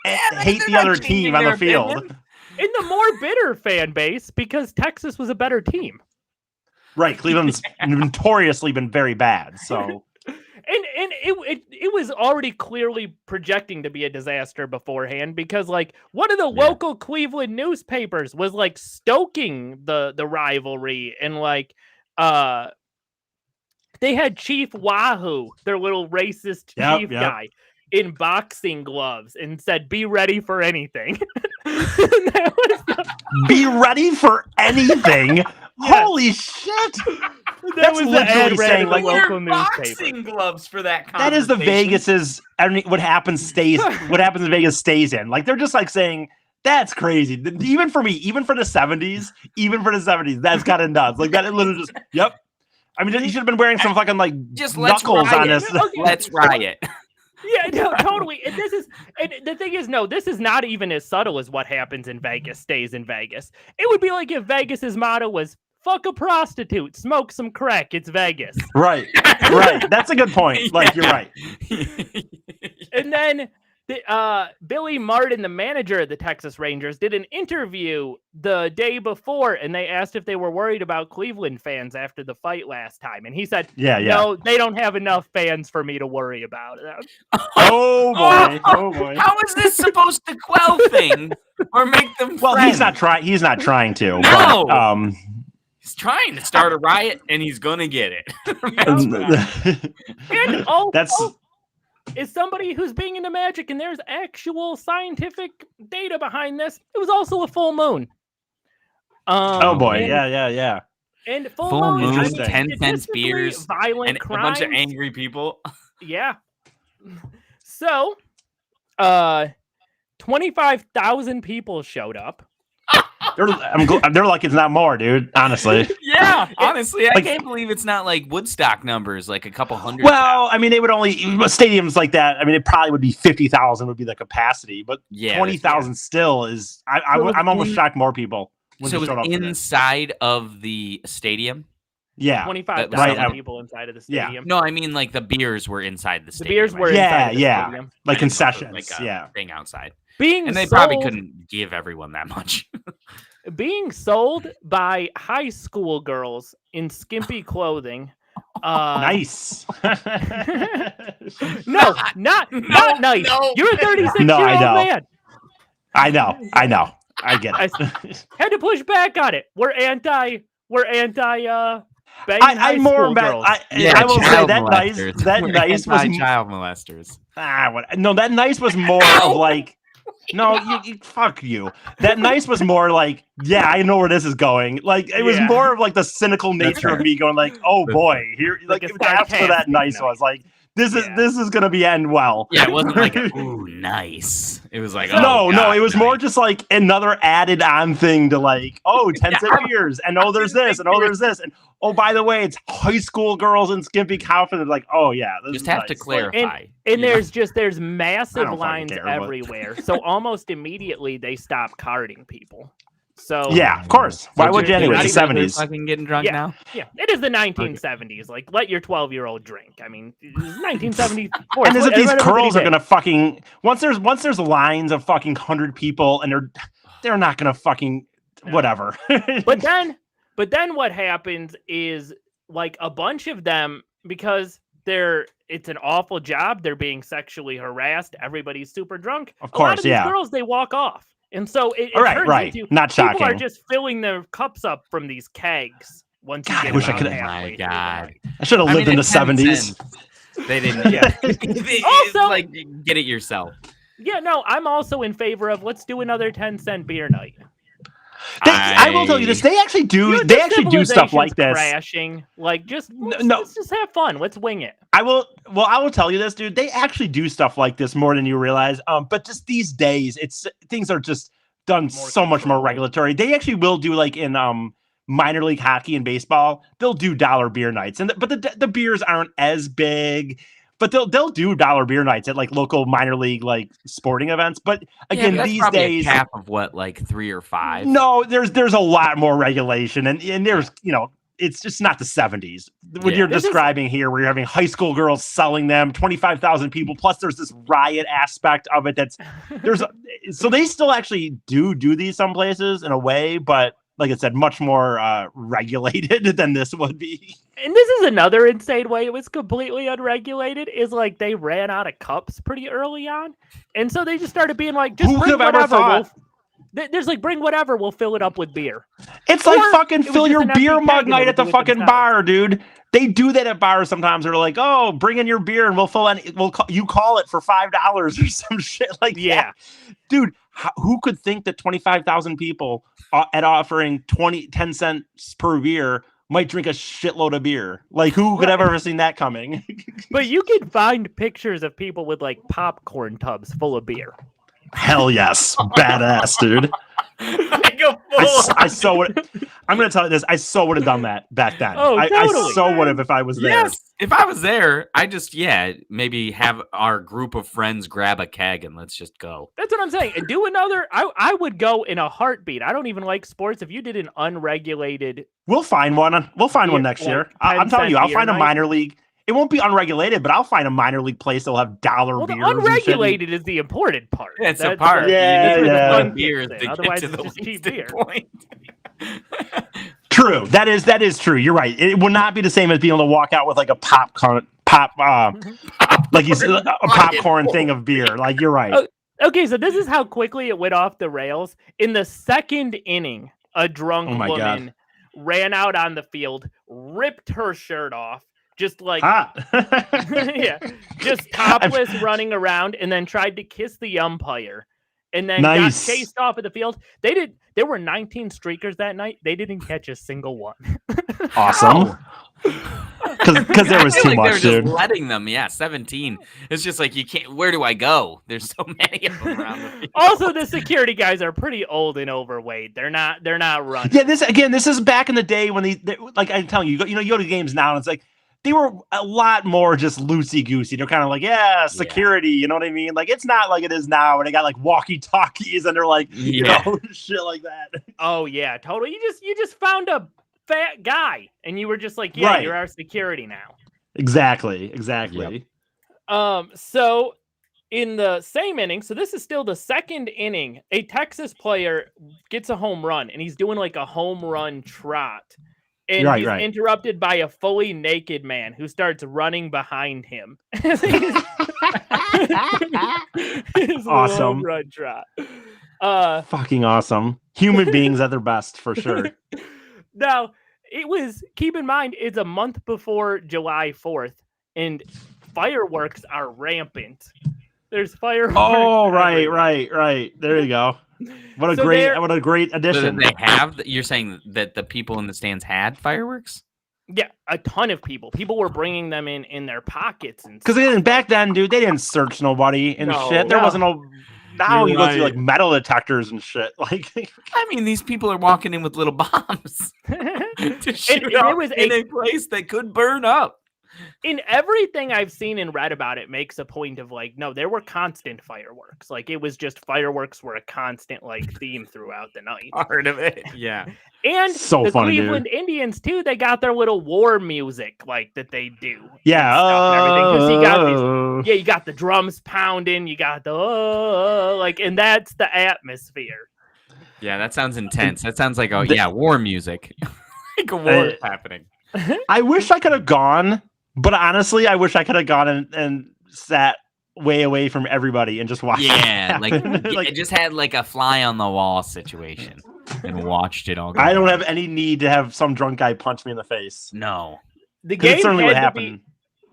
the other team on the field. In the more bitter fan base, because Texas was a better team. Right, Cleveland's notoriously been very bad. So. And it was already clearly projecting to be a disaster beforehand, because like one of the local Cleveland newspapers was like stoking the rivalry, and like they had Chief Wahoo, their little racist chief guy, in boxing gloves and said, "Be ready for anything." Be ready for anything. Holy shit! That's literally saying like local boxing gloves for that. That is the Vegas's. What happens stays. What happens in Vegas stays in. Like they're just like saying that's crazy. Even for me, even for the 70s, that's kind of nuts. Like that. It literally just. Yep. I mean, you should have been wearing some fucking like just knuckles on this. Let's riot. Yeah, no, totally. And the thing is, no, this is not even as subtle as what happens in Vegas stays in Vegas. It would be like if Vegas's motto was "fuck a prostitute, smoke some crack." It's Vegas. Right. That's a good point. Like you're right. And then Billy Martin, the manager of the Texas Rangers, did an interview the day before, and they asked if they were worried about Cleveland fans after the fight last time, and he said, "No, they don't have enough fans for me to worry about." Oh boy! How is this supposed to quell things or make them? Well, friends? he's not trying. He's not trying to. No. But, he's trying to start a riot, and he's gonna get it. And also, is somebody who's being into magic, and there's actual scientific data behind this. It was also a full moon. Oh boy, yeah. And full moon, I mean, 10-cent beers, violent and crimes. a bunch of angry people. Yeah. So, 25,000 people showed up. They're lucky it's not more, dude. Honestly. Yeah, honestly, I can't believe it's not like Woodstock numbers, like a couple hundred. Well, I mean, they would only stadiums like that. I mean, it probably would be 50,000 would be the capacity, but 20,000 still is. I'm almost shocked more people. So it was inside of the stadium. Yeah, 25,000 people inside of the stadium. Yeah. No, I mean like the beers were inside the stadium. The beers were inside the stadium. Like concessions. Like thing outside. And they probably couldn't give everyone that much. Being sold by high school girls in skimpy clothing. Nice. No, not nice. No. You're a 36-year-old man. I know. I get it. I had to push back on it. We're anti I'm more about. I will say that nice was child molesters. That nice was more of like. No, you fuck you. That nice was more like, yeah, I know where this is going. Like it was more of like the cynical nature of me going like, oh boy, here like that's where that nice was. Like this is gonna be end well. Yeah, it wasn't like ooh nice. It was like no, it was more just like another added on thing to like 10-cent beers and there's this and there's this and by the way, it's high school girls in skimpy outfits. Like this just have nice. to clarify. And there's massive lines everywhere. So almost immediately they stop carding people. So Yeah, of course. Why would you anyway? not The even- '70s. Fucking getting drunk Yeah. now. Yeah, it is the 1970s. Like, let your 12-year-old drink. I mean, it's 1974. And as if these girls are going gonna fucking once there's lines of fucking 100 people and they're not gonna fucking whatever. But then what happens is like a bunch of them, because it's an awful job. They're being sexually harassed. Everybody's super drunk. Of A lot course, of these yeah. girls, they walk off. And so it Right, turns right. into Not people are shocking. just filling their cups up from these kegs. Once you God, get I wish I about could've- halfway Oh my through the God. night. I should have lived in the at 10 '70s. cents, They didn't. Yeah. Also- like get it yourself. Yeah, no, I'm also in favor of let's do another 10-cent beer night. I will tell you this. They actually do. You know, They the actually do stuff civilization's like this. crashing. Like, let's just have fun. Let's wing it. I will tell you this, dude. They actually do stuff like this more than you realize. But just these days, things are just done so much more regulatory. They actually will do like in minor league hockey and baseball. They'll do dollar beer nights, but the beers aren't as big. But they'll do dollar beer nights at like local minor league like sporting events. But again, that's these probably days, a cap of what, like 3 or 5. no, there's a lot more regulation, and there's it's just not the '70s what Yeah. you're This is- describing here, where you're having high school girls selling them, 25,000 people. Plus, there's this riot aspect of it. So they still actually do these some places in a way, but like I said, much more regulated than this would be. And this is another insane way it was completely unregulated. Is like they ran out of cups pretty early on, and so they just started being like, "Just Who bring could have ever whatever." thought? There's like, bring whatever. We'll fill it up with beer. It's like Or fucking it was fill just your an empty beer keg mug and night they at the would do it fucking themselves. bar, dude. They do that at bars sometimes. They're like, "Oh, bring in your beer and we'll fill any. You call it for $5 or some shit like Yeah. that." Dude, who could think that 25,000 people at offering 10 cents per beer might drink a shitload of beer? Like, who could have ever seen that coming? But you can find pictures of people with like popcorn tubs full of beer. Hell yes, badass, dude. Like a I so would. I'm gonna tell you this. I so would have done that back then. Oh, I totally. so would have if I was there. Yes. If I was there, I just maybe have our group of friends grab a keg and let's just go. That's what I'm saying. And do another. I would go in a heartbeat. I don't even like sports. If you did an unregulated, We'll find one. We'll find one Yeah, next like year. I'm 10 telling you, cent I'll beer find a night. minor league. It won't be unregulated, but I'll find a minor league place that'll have dollar well, the beers. and shit. unregulated is the important part. It's a That's part. Yeah, you need yeah. to fun beers kicks to in. get Otherwise, to it's the just cheap wasted beer. point. True. That is true. You're right. It will not be the same as being able to walk out with like a like you said, a popcorn thing of beer. Like you're right. Oh, Okay, so this is how quickly it went off the rails. In the second inning, a drunk Oh my woman ran out on the field, ripped her shirt off, just like Hot. yeah, just topless running around, and then tried to kiss the umpire, and then Nice. got chased off of the field. There were 19 streakers that night. They didn't catch a single one. Awesome. Because there was I feel too like much, they were dude. just letting them. Yeah, 17. It's just like you can't. Where do I go? There's so many of them around the field. Also, the security guys are pretty old and overweight. They're not running. Yeah, this is back in the day when like I'm telling you, you go to games now and it's like they were a lot more just loosey goosey. They're kind of like, security, you know what I mean? Like it's not like it is now where they got like walkie talkies and they're like, shit like that. Oh yeah, totally. You just found a fat guy and you were just like, yeah, Right. you're our security now. Exactly. So in the same inning, so this is still the second inning, a Texas player gets a home run and he's doing like a home run trot. And Right, he's right. interrupted by a fully naked man who starts running behind him. His little Awesome. home run trot. Fucking awesome. Human beings at their best for sure. Now, keep in mind, it's a month before July 4th, and fireworks are rampant. There's fireworks. Oh, everywhere. right. There you go. What a So great they're- addition. So they have. You're saying that the people in the stands had fireworks? Yeah, a ton of people. People were bringing them in their pockets. Because back then, dude, they didn't search nobody and No, shit. There no. wasn't no. Now You're you go through right. like metal detectors and shit. Like, I mean, these people are walking in with little bombs to shoot it up was in a place that could burn up. in everything I've seen and read about it makes a point of like, no, there were constant fireworks. Like it was just fireworks were a constant like theme throughout the night. Part of it. Yeah. And So the funny, dude. Cleveland Indians too, they got their little war music like that they do. Yeah. And stuff and everything. 'Cause you got these, you got the drums pounding, you got the like, and that's the atmosphere. Yeah, that sounds intense. That sounds like war music. Like a war is happening. I wish I could have gone, but honestly, I wish I could have gone and sat way away from everybody and just watched. Yeah, like like it just had like a fly on the wall situation and watched it all go. I don't have any need to have some drunk guy punch me in the face. No. The 'Cause it's game certainly what had to happened.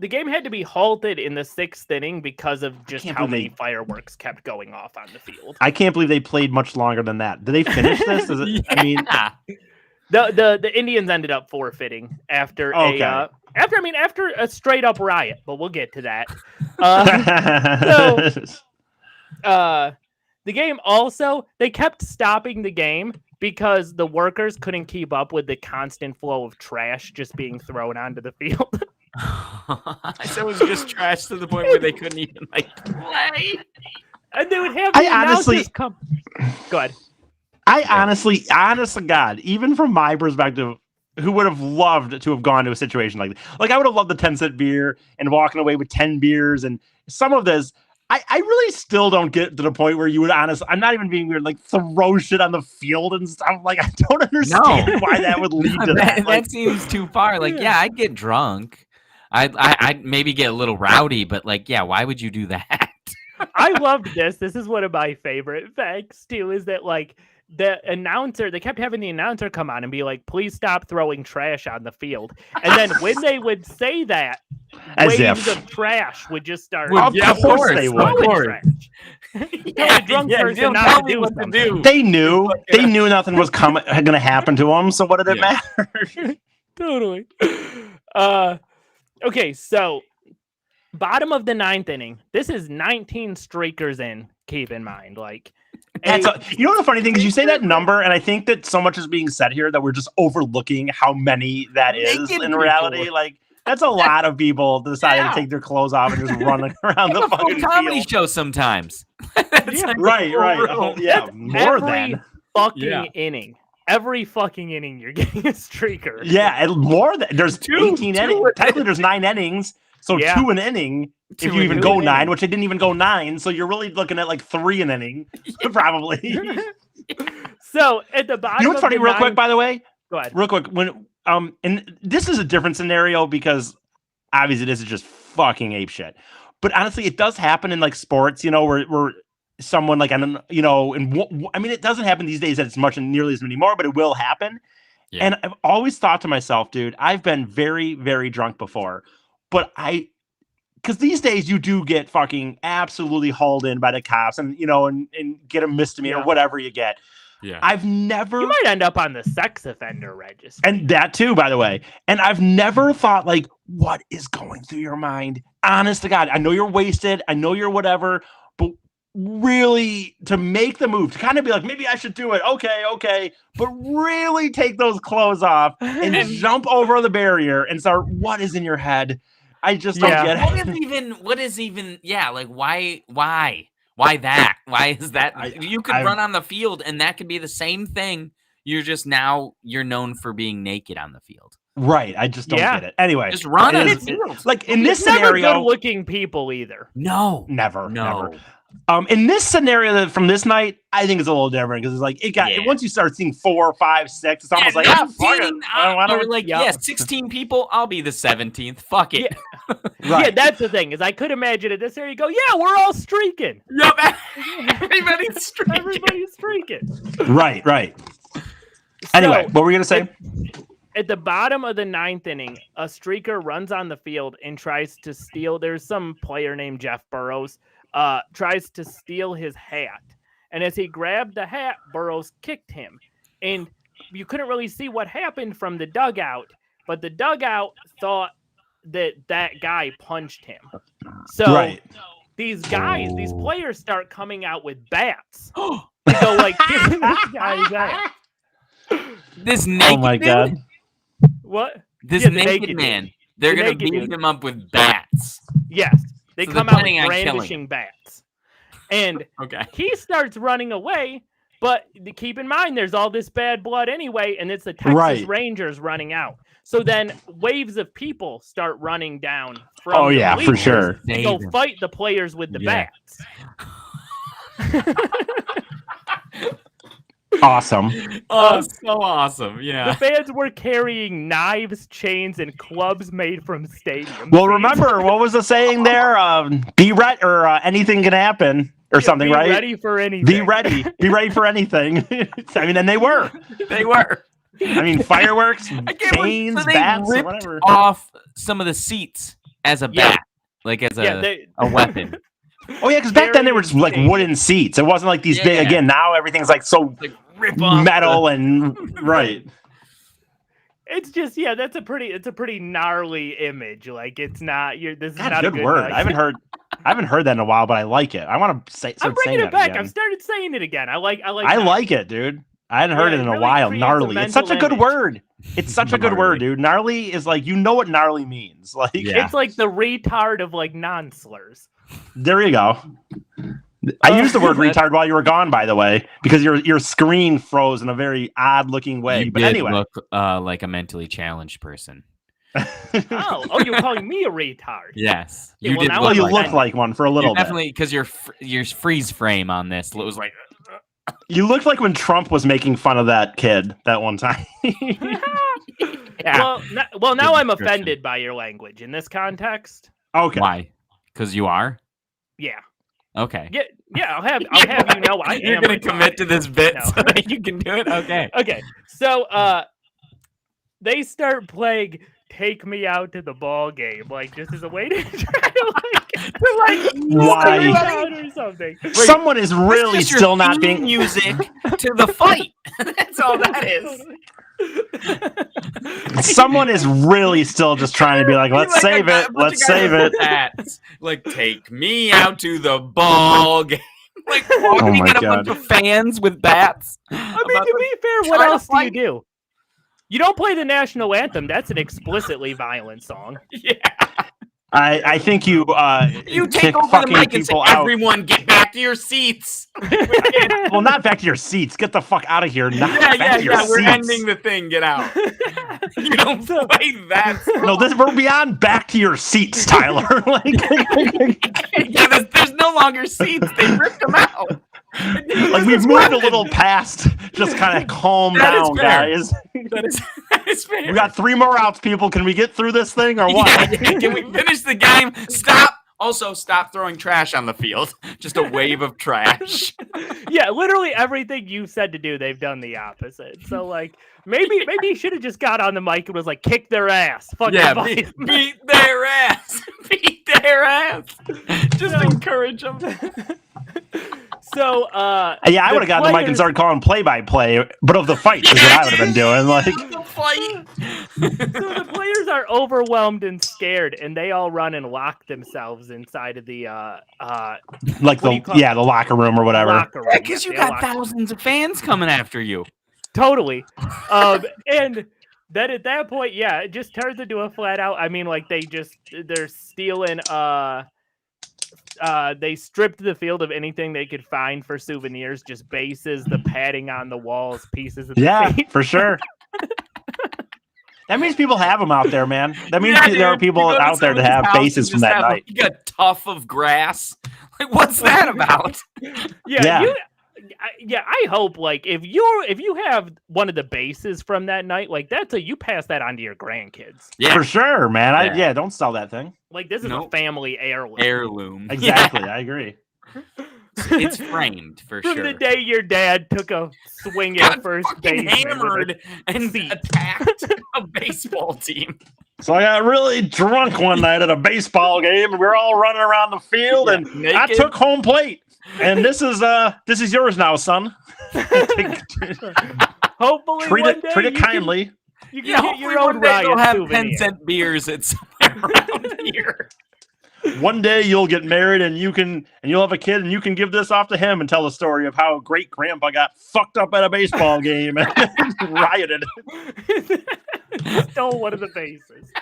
the game had to be halted in the 6th inning because of just Can't how believe many they- fireworks kept going off on the field. I can't believe they played much longer than that. Did they finish this? Is it, I mean, Yeah. The Indians ended up forfeiting after Okay. after a straight up riot, but we'll get to that. The game also, they kept stopping the game because the workers couldn't keep up with the constant flow of trash just being thrown onto the field. So it was just trash to the point where they couldn't even like play. And they would have the announcers come. Go ahead. I honestly, honest to God, even from my perspective, who would have loved to have gone to a situation like this? Like I would have loved the 10-cent beer and walking away with 10 beers and some of this. I really still don't get to the point where you would honestly, I'm not even being weird, like throw shit on the field and stuff. Like I don't understand why that would lead to that. Like, That seems too far. Like, yeah, I'd get drunk. I'd maybe get a little rowdy, but like, yeah, why would you do that? I loved this. This is one of my favorite facts too, is that like the announcer, they kept having the announcer come on and be like, please stop throwing trash on the field. And then when they would say that, As waves if. of trash would just start. Of course they would. Of course. Tell a drunk person not to do what to something. do. They knew nothing was going to happen to them. So what did it Yeah. matter? Totally. Okay, so bottom of the 9th inning. This is 19 streakers in. Keep in mind, like. You know the funny thing is you say that number, and I think that so much is being said here that we're just overlooking how many that is Naked in reality. people. Like that's a lot of people deciding Yeah. to take their clothes off and just run around the Have a full fucking comedy field. show sometimes. That's Yeah. like a Right, full right. room. Oh, yeah, That's more every than. fucking Yeah. inning. Every fucking inning, you're getting a streaker. Yeah, and more than there's Two 18 innings. Technically, there's 9 innings, so Yeah. 2 an inning. Two If you an even inning. go 9, which they didn't even go 9, so you're really looking at like 3 an inning, probably. You So at the bottom, know what's of funny, the real ninth- quick, by the way? Go ahead. Real quick, when and this is a different scenario because obviously this is just fucking ape shit. But honestly, it does happen in like sports, where someone like I mean, it doesn't happen these days as much and nearly as many more, but it will happen. Yeah. And I've always thought to myself, dude, I've been very, very drunk before, but because these days you do get fucking absolutely hauled in by the cops and and get a misdemeanor or whatever you get. Yeah. I've never You might end up on the sex offender register. and that too, by the way. And I've never thought like, what is going through your mind? Honest to God, I know you're wasted. I know you're whatever, but really to make the move, to kind of be like, maybe I should do it. Okay. But really take those clothes off and jump over the barrier and start, what is in your head? I just don't Yeah. get it. What is even yeah, like why that? Why is that? You could run on the field and that could be the same thing. You're just you're known for being naked on the field. Right. I just don't get it. Anyway, Just run on the it is- field. like in this It's never scenario, good-looking people either. No. never. No. In this scenario from this night, I think it's a little different because it's like once you start seeing 4, 5, 6, it's almost like not fuck it. I don't- or like, yeah. 16 people, I'll be the 17th. Fuck it. Yeah, that's the thing, is I could imagine at this area you go, yeah, we're all streaking. Yup. Everybody's streaking. Everybody's streaking. Right. Anyway, So, what were we gonna say? at the bottom of the 9th inning, a streaker runs on the field and tries to steal. There's some player named Jeff Burrows, tries to steal his hat. And as he grabbed the hat, Burrows kicked him. And you couldn't really see what happened from the dugout, but the dugout thought that guy punched him. So these players start coming out with bats. They go like, give this guy his hat. This naked Oh my dude? God. What? This Yeah, the naked naked man. They're The gonna naked beat dude. him up with bats. Yes, they So come they're out planning with on killing brandishing bats, and Okay. he starts running away. But keep in mind, there's all this bad blood anyway, and it's the Texas Right. Rangers running out. So then waves of people start running down from Oh, the yeah, for bleachers sure. to go Save him. fight the players with the Yeah. bats. Awesome. Oh, so awesome. The Yeah. fans were carrying knives, chains, and clubs made from stadium. Well, seats. remember, what was the saying there? Be ready, or anything can happen, or something, Be right? ready for anything. Be ready. Be ready for anything. I mean, and they were. They were. I mean, fireworks, I can't believe- chains, so they bats, ripped whatever. off some of the seats as a Yeah. bat, like as Yeah, a weapon. Oh yeah, because back then they were Very just like insane. wooden seats. It wasn't like these big. Yeah. Again, now everything's like so Like rip off metal and right. It's just it's a pretty gnarly image. Like it's not. This is God, not a good good word. night. I haven't heard that in a while, but I like it. I want to say. I'm Start bringing saying it that back. again. I've started saying it again. I like. I that. like it, dude. I hadn't heard Yeah, it in it a really while. creates a Gnarly. It's such a mental good image. word. It's such a good word, Gnarly. dude. Gnarly is like, you know what gnarly means. Like, Yeah. It's like the retard of like non-slurs. there you go. I used the word that- retard while you were gone, by the way, because your screen froze in a very odd looking way. You But did anyway, look like a mentally challenged person. Oh, you're calling me a retard. Yes, Yeah, you well, did. now well, I'm you look look offended. like one for a little bit. definitely because your freeze frame on this was like. You looked like when Trump was making fun of that kid that one time. Yeah. Well, now Good I'm description. offended by your language in this context. Okay. Why? Because you are. Yeah, Okay. yeah. I'll have you know I You're am gonna retarded. commit to this bit No. so that you can do it. Okay. Okay, so they start playing "Take Me Out to the Ball Game" like just as a way to try to Why? scream out or something. Someone is really It's just your still not theme being. music to the fight. That's all that is. Someone is really still just trying to be like, let's save it. Let's save it. Like, take me out to the ball game. Like walking my at a God. bunch of fans with bats. I mean, to be fair, what try to else do you fight. do? You don't play the national anthem. That's an explicitly violent song. Yeah. I think you You kick take over the fucking mic and say, people out. everyone get back to your seats. Well, not back to your seats. Get the fuck out of here. Not Yeah, back to your We're seats. ending the thing. Get out. You don't play that. No, we're beyond back to your seats, Tyler. Like, Yeah, there's no longer seats. They ripped them out. like we've moved a little past. Just kind of calm That is down, fair. guys. That is fair. We got 3 more outs, people. Can we get through this thing or what? Yeah. Can we finish the game? Stop. Also, stop throwing trash on the field. Just a wave of trash. Yeah, literally everything you said to do, they've done the opposite. So like maybe you should have just got on the mic and was like, kick their ass. Fuck Yeah, the beat, fight. beat their ass. Beat their ass. Just encourage them. So Yeah, I would have gotten the mic and started calling play-by-play, but of the fight is what I would have been doing. Like, The fight. So the players are overwhelmed and scared, and they all run and lock themselves inside of the like What do you call it? the locker room or whatever. locker room. Yeah, because you They got lock- thousands of fans coming after you. Totally. And then at that point, yeah, it just turns into a flat out. I mean, like they're stealing. They stripped the field of anything they could find for souvenirs, just bases, the padding on the walls, pieces of the Yeah, seat. for sure. That means people have them out there, man. That means Yeah, there are dude. You people go to out there to somebody's have house and bases from just that have night. a tuft of grass. Like, what's that about? Yeah. Yeah. I hope like if you have one of the bases from that night, like you pass that on to your grandkids. Yeah, For sure, man. Yeah. Don't sell that thing. Like this is a Nope. family heirloom. heirloom. Exactly, I agree. Yeah, it's framed for From sure. the day your dad took a swing Got at first fucking base. hammered and attacked a baseball team. So I got really drunk one night at a baseball game, and we were all running around the field, and I naked. took home plate. And this is yours now, son. Hopefully, treat one it day treat it kindly. You can Yeah, get your hopefully own one day they'll Riot have souvenir. 10-cent beers at somewhere around here. One day you'll get married and you'll have a kid and you can give this off to him and tell the story of how great grandpa got fucked up at a baseball game and rioted. Stole one of the bases.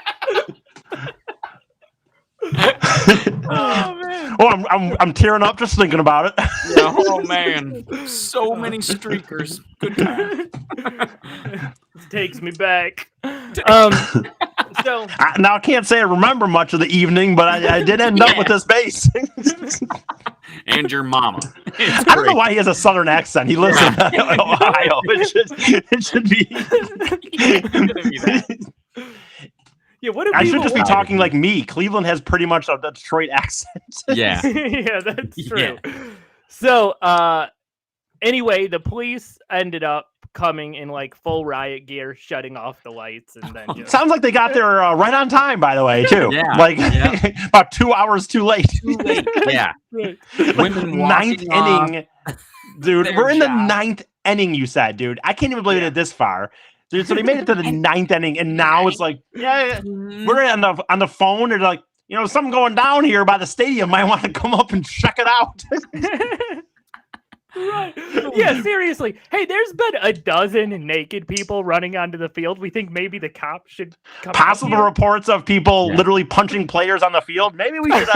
Oh man. Oh, I'm tearing up just thinking about it. Yeah, oh man, so many streakers. Good time. Takes me back. So Now I can't say I remember much of the evening, but I did end up with this base. And your mama. I don't know why he has a southern accent. He lives in Ohio. It should be. yeah, what do I should people just be want? talking like me. Cleveland has pretty much a Detroit accent. Yeah. Yeah, that's true. Yeah. So, anyway, the police ended up coming in like full riot gear, shutting off the lights, and then just... Sounds like they got there right on time, by the way, too. Yeah. Like Yeah. about 2 hours too late. Too late. Yeah. Right. Women Ninth walking off inning, dude. their We're in the job. ninth inning. You said, dude. I can't even believe it this far. Dude, so they made it to the ninth inning, and now it's like, yeah, we're on the phone. They're like, something going down here by the stadium. Might want to come up and check it out. Right. Yeah, seriously. Hey, there's been a dozen naked people running onto the field. We think maybe the cops should come out Possible here. reports of people literally punching players on the field. Maybe we should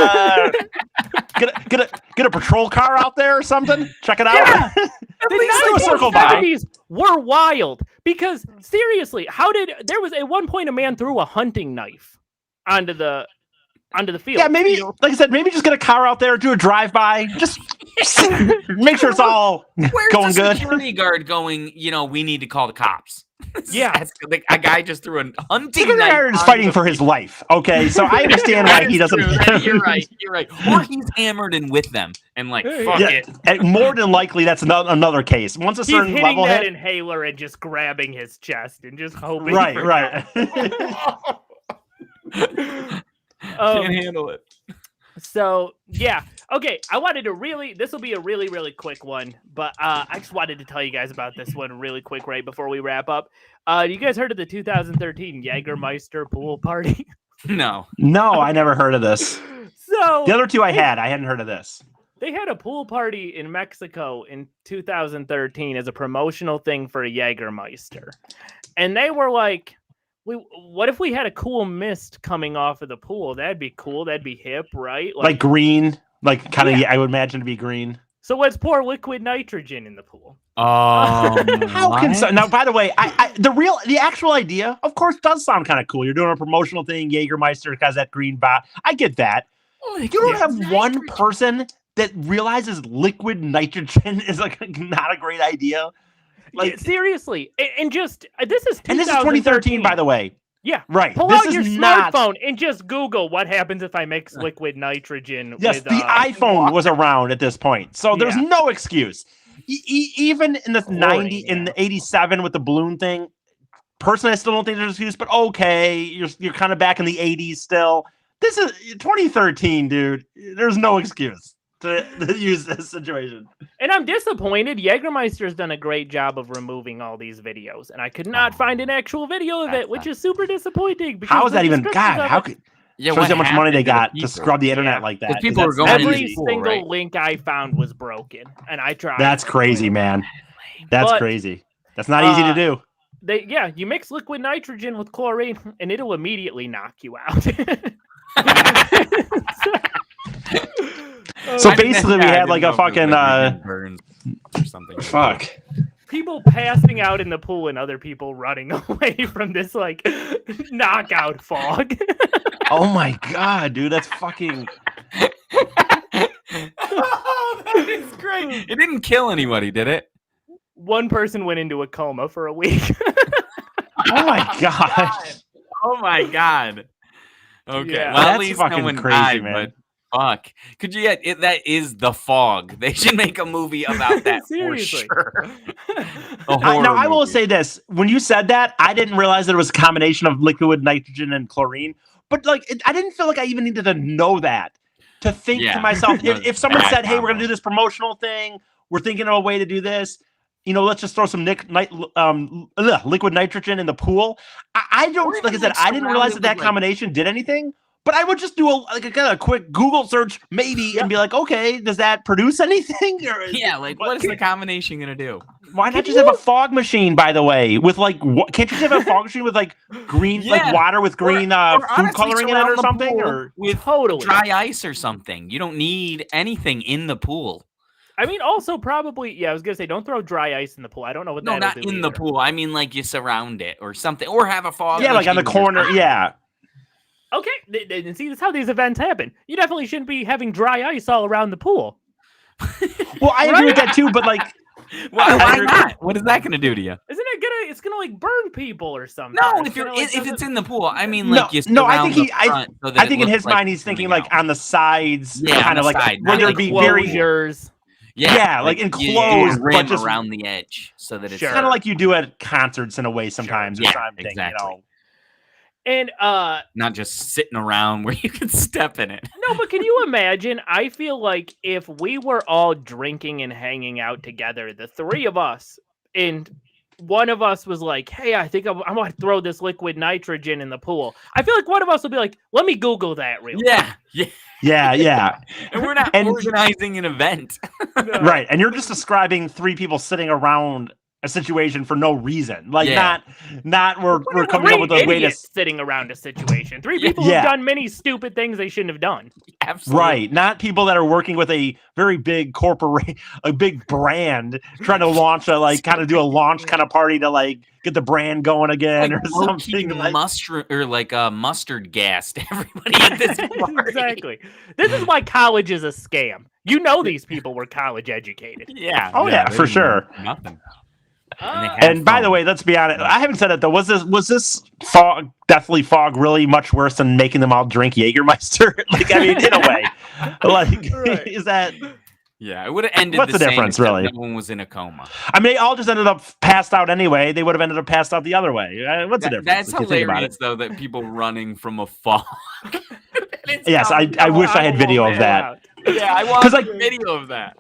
get a patrol car out there or something. Check it out. Yeah. The circle by. 1970s were wild because seriously, there was at one point a man threw a hunting knife onto the field. Yeah, maybe, like I said, maybe just get a car out there, do a drive-by, just make sure it's all Where's going the good. security guard going, we need to call the cops? Yeah. That's like a guy just threw a hunting Security knife guard is on fighting the for his life. Okay, so I understand why he doesn't. You're right. Or he's hammered and with them and like, fuck Yeah, it. and more than likely, that's another case. Once a He's certain hitting level that hit, inhaler and just grabbing his chest and just hoping. right, for right. Can't handle it. So yeah, okay. This will be a really, really quick one, but I just wanted to tell you guys about this one really quick right before we wrap up. You guys heard of the 2013 Jägermeister pool party? No. No, I never heard of this. So The other two I hadn't heard of this. they had a pool party in Mexico in 2013 as a promotional thing for a Jägermeister, and they were like, what if we had a cool mist coming off of the pool? That'd be cool. That'd be hip, right? Like green, like kind of. I would imagine to be green. So let's pour liquid nitrogen in the pool. How can now? By the way, the actual idea, of course, does sound kind of cool. You're doing a promotional thing. Jägermeister has that green bot. I get that. You don't have one person that realizes liquid nitrogen is like not a great idea. Like seriously, and just this is 2013, by the way. Yeah, right. Pull this out your is not... smartphone and just Google what happens if I mix liquid nitrogen. Yes, with, the iPhone was around at this point, so there's no excuse. Even in the 90, in the 87 with the balloon thing, personally, I still don't think there's an excuse. But okay, you're kind of back in the 80s still. This is 2013, dude. There's no excuse to use this situation. And I'm disappointed. Jägermeister's done a great job of removing all these videos, and I could not find an actual video of it, which is super disappointing. How is that even? God, how could? Shows how much money they got to scrub the internet like that. People are going every single link I found was broken, and I tried. That's crazy, man. That's crazy. That's not easy to do. You mix liquid nitrogen with chlorine, and it'll immediately knock you out. So basically, we had like a fucking burns or something. Fuck. People passing out in the pool and other people running away from this like knockout fog. Oh my god, dude, that's fucking. Oh, that is great. It didn't kill anybody, did it? One person went into a coma for a week. Oh my god. Oh my god. Okay. Yeah. Well, at That's least fucking no one crazy, died, man. but fuck. Could you get it? That is The Fog. They should make a movie about that for Seriously. sure. Now, I will say this. When you said that, I didn't realize that it was a combination of liquid nitrogen and chlorine. But like, I didn't feel like I even needed to know that to think to myself, if someone said, hey, we're going to do this promotional thing, we're thinking of a way to do this, let's just throw some liquid nitrogen in the pool. I don't, like I said, I didn't realize that combination did anything. But I would just do a quick Google search, maybe, and be like, okay, does that produce anything? Or what is the combination gonna do? Why not just have a fog machine? By the way, with like, can't you just have a fog machine with like green, like water with green or food honestly, coloring in it or surround the something, pool or with Totally. dry ice or something? You don't need anything in the pool. I mean, also probably, I was gonna say, don't throw dry ice in the pool. I don't know what No, that'll not do in the either. pool. I mean, like you surround it or something, or have a fog. yeah, like on the machine or corner. something. Yeah. Okay, and see, that's how these events happen. You definitely shouldn't be having dry ice all around the pool. Well, I agree with that too, but like, Why not? What is that going to do to you? Isn't it gonna? It's gonna like burn people or something. No, It's if you're gonna, like, if it's in the pool, I mean, No, like you no, I surround think the he- front so that I it think in looks his like mind he's it's thinking coming like out. on the sides, Yeah, kind on of the like side, where not there'd like be very closures. Yeah, like you enclosed, but rim just around the edge so that it's Sure. kind of like you do at concerts in a way sometimes or Yeah, something. exactly. You know? And not just sitting around where you can step in it. no, but can you imagine? I feel like if we were all drinking and hanging out together, the three of us, and one of us was like, "Hey, I think I'm gonna throw this liquid nitrogen in the pool." I feel like one of us will be like, "Let me Google that real quick." Yeah. Yeah. And we're not And- organizing an event. Right. And you're just describing three people sitting around a situation for no reason. Like Yeah. not we're Three coming up with a way to idiots sitting around a situation. Three Yeah. people Yeah. who've done many stupid things they shouldn't have done. Absolutely. right, not people that are working with a very big corporate, a big brand, trying to launch a like kind of do a launch kind of party to like get the brand going again Like or low-key something. Like, mustard or like mustard gas to everybody at this party. Exactly. This is why college is a scam. You know these people were college educated. Yeah. Oh, yeah, they for didn't sure. know Nothing. And they Uh, had and by the fun. way, let's be honest. I haven't said it though. Was this fog, deathly fog, really much worse than making them all drink Jägermeister? Like, I mean, in a way, like, Right. is that? Yeah, it would have ended. What's the same difference, except really? No one was in a coma. I mean, they all just ended up passed out anyway. They would have ended up passed out the other way. What's the difference? That's if you think about hilarious, though, that people running from a fog. Yes, I wish I had video of that. Yeah, I want like- a video of that.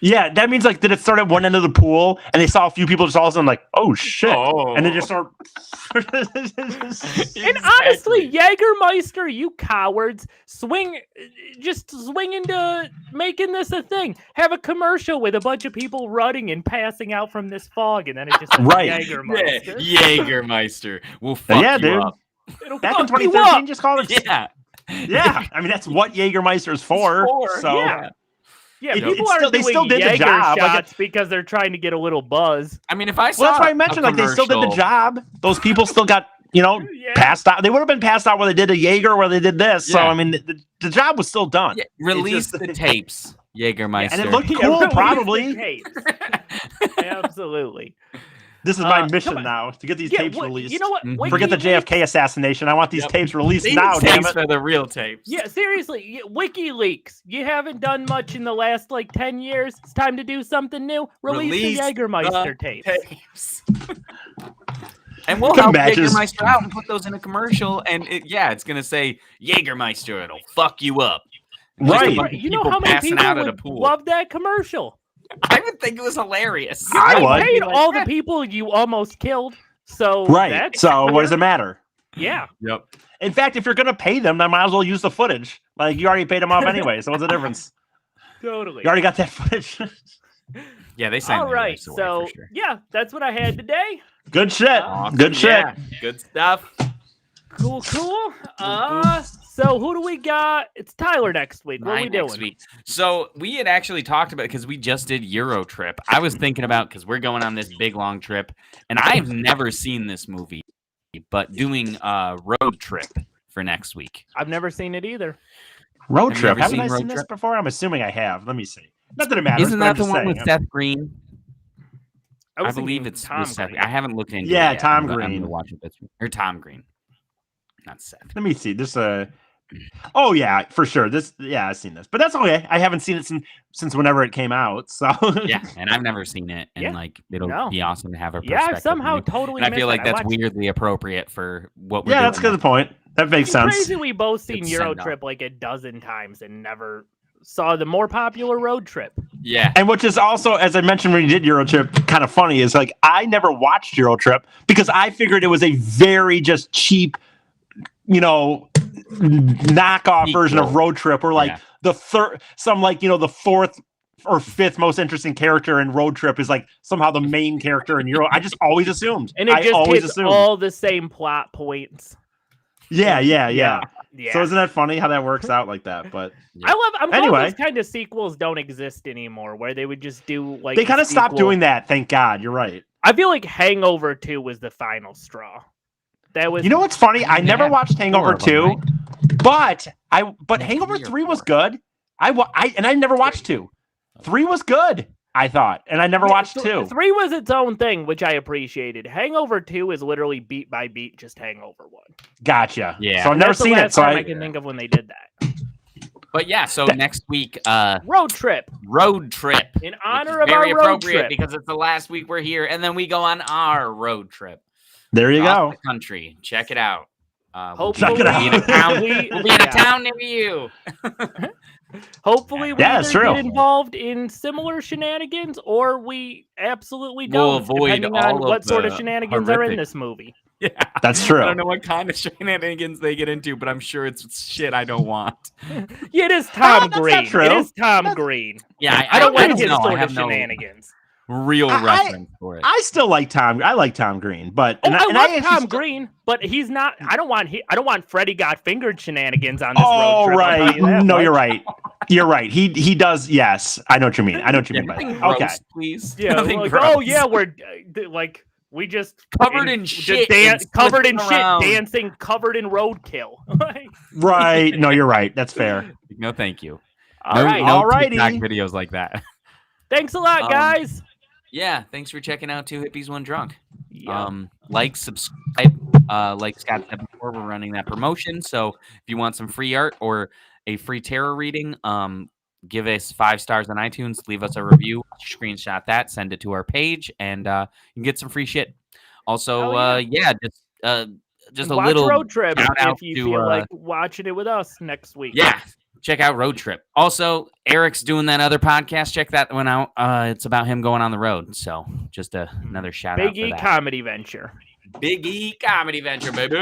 Yeah, that means like, did it start at one end of the pool and they saw a few people just all of a sudden like, oh shit, and they just start. And honestly, Jägermeister, you cowards, just swing into making this a thing. Have a commercial with a bunch of people running and passing out from this fog, and then it just says Right. Jägermeister. Jägermeister will fuck Yeah, you dude. up. It'll Back in fuck you 2013, up. just call it. Yeah. Yeah, I mean that's what Jägermeister's for. So Yeah. Yeah, It- people it's are still- they doing still did the Jaeger job, like, shots because they're trying to get a little buzz. I mean, if I saw well, that's why I a mentioned like they still did the commercial- job. Those people still got Yeah. passed out. They would have been passed out where they did a Jaeger, where they did this. So Yeah. I mean, the job was still done. Yeah, release just- the tapes, Jägermeister. And it looked Yeah, cool, release the probably. tapes. Absolutely. This is my come mission on. now to get these Yeah, tapes what- released. you know what? Mhm. Forget the WikiLeaks- JFK assassination. I want these Yep. tapes released These now. Damn tapes it! are the real tapes. Yeah, seriously, WikiLeaks. You haven't done much in the last like 10 years. It's time to do something new. Release Release the Jägermeister the tapes. Tapes. And we'll Can help matches- Jägermeister out and put those in a commercial. And it's gonna say Jägermeister. It'll fuck you up. Just a Right. bunch of You know people how many passing people out at a would pool. love that commercial? I would think it was hilarious. I would. paid Like, all the people you almost killed. So Right. that's So what does it matter? Yeah. Yep. In fact, if you're gonna pay them, then might as well use the footage. Like you already paid them off anyway. So what's the difference? Totally. You already got that footage. Yeah, they signed All their right. lives away So for sure. yeah, that's what I had today. Good shit. Awesome. Good shit. Yeah, good stuff. Cool. So who do we got? It's Tyler next week. What are we Mine doing? next week. So we had actually talked about because we just did Euro Trip. I was thinking about because we're going on this big long trip, and I've never seen this movie, but doing a road trip for next week. I've never seen it either. Road Have you trip. ever Haven't seen I Road seen this Trip? before? I'm assuming I have. Let me see. Not that it matters. Isn't but I'm that the just one saying. with Seth Green? I was believe thinking it's Tom with Seth. Green. I haven't looked into Yeah, it yet. Tom I'm gonna Green. watch it this week. Or Tom Green, not Seth. Let me see. Oh yeah, for sure. I've seen this, but that's okay. I haven't seen it since whenever it came out. So Yeah, and I've never seen it, and Yeah. like it'll No. be awesome to have a Yeah, perspective. I've somehow from you. totally. And I feel missed like it. that's watched- weirdly appropriate for what we're yeah, doing. that's a good point. That makes It's sense. crazy we both seen It's Euro send off. Trip like a dozen times and never saw the more popular Road Trip. Yeah, And which is also, as I mentioned when you did Eurotrip, kind of funny is like I never watched Eurotrip because I figured it was a very just cheap, knockoff version of Sequel. Road Trip, or like Yeah. the third, some like the fourth or fifth most interesting character in Road Trip is like somehow the main character in Euro. I just always assumed. And it I just always hits assumed. all the same plot points. Yeah. Yeah. So isn't that funny how that works out like that? But I'm glad Anyway. those kind of sequels don't exist anymore, where they would just do like they a kind of stopped sequel. doing that. Thank God. You're right. I feel like Hangover 2 was the final straw. That was You know what's funny? I never had watched Hangover 2, right? but Hangover 3 was good. I never watched 2. 3 was good, I thought, and I never watched 2. 3 was its own thing, which I appreciated. Hangover 2 is literally beat by beat, just Hangover 1. Gotcha. Yeah. So I've never That's the seen it. last So time I can think of when they did that. But yeah, so next week, Road Trip. road trip. In which honor is of our very road appropriate trip. because it's the last week we're here, and then we go on our road trip. there you Off go. the country. Check it out. Hopefully, Check it out. We'll be in a town, we- we'll be in a yeah. town near you. Hopefully, we Yeah, either it's true. get involved in similar shenanigans, or we absolutely We'll don't, avoid depending on all of what sort of the shenanigans are in horrific- this movie. Yeah. That's I true. don't know what kind of shenanigans they get into, but I'm sure it's shit I don't want. Yeah, it is Tom that's not Green. true. It is Tom Green. Yeah, I don't want his know. I sort of have no shenanigans. real I- reference for it. I still like Tom. I like Tom Green, but Oh, I love actually Tom st- Green, but he's not. I don't want Freddy got fingered shenanigans on this road Oh trip. I'll tell right, you that no, much. you're right. You're right. He does. Yes, I know what you mean. I know what you mean by Nothing that. Okay. gross, please. Yeah, Nothing like, gross. oh yeah, we're like we just Covered in just shit and covered in slipping shit, around. dancing, covered in roadkill. Right. No, you're right. That's fair. No, thank you. All no, right, no Alrighty. TikTok videos like that. thanks a lot, guys. Yeah, thanks for checking out Two Hippies One Drunk. Yeah. Like, subscribe. Like Scott said before, we're running that promotion. So if you want some free art or a free tarot reading, give us 5 stars on iTunes. Leave us a review. Screenshot that. Send it to our page, and you can get some free shit. Also, Hell yeah. just a Watch little Road Trip shout out if you to, feel like watching it with us next week. yeah. Check out Road Trip. Also, Eric's doing that other podcast. Check that one out. It's about him going on the road. So just another shout out Big for E that. comedy venture. Big E comedy venture, baby.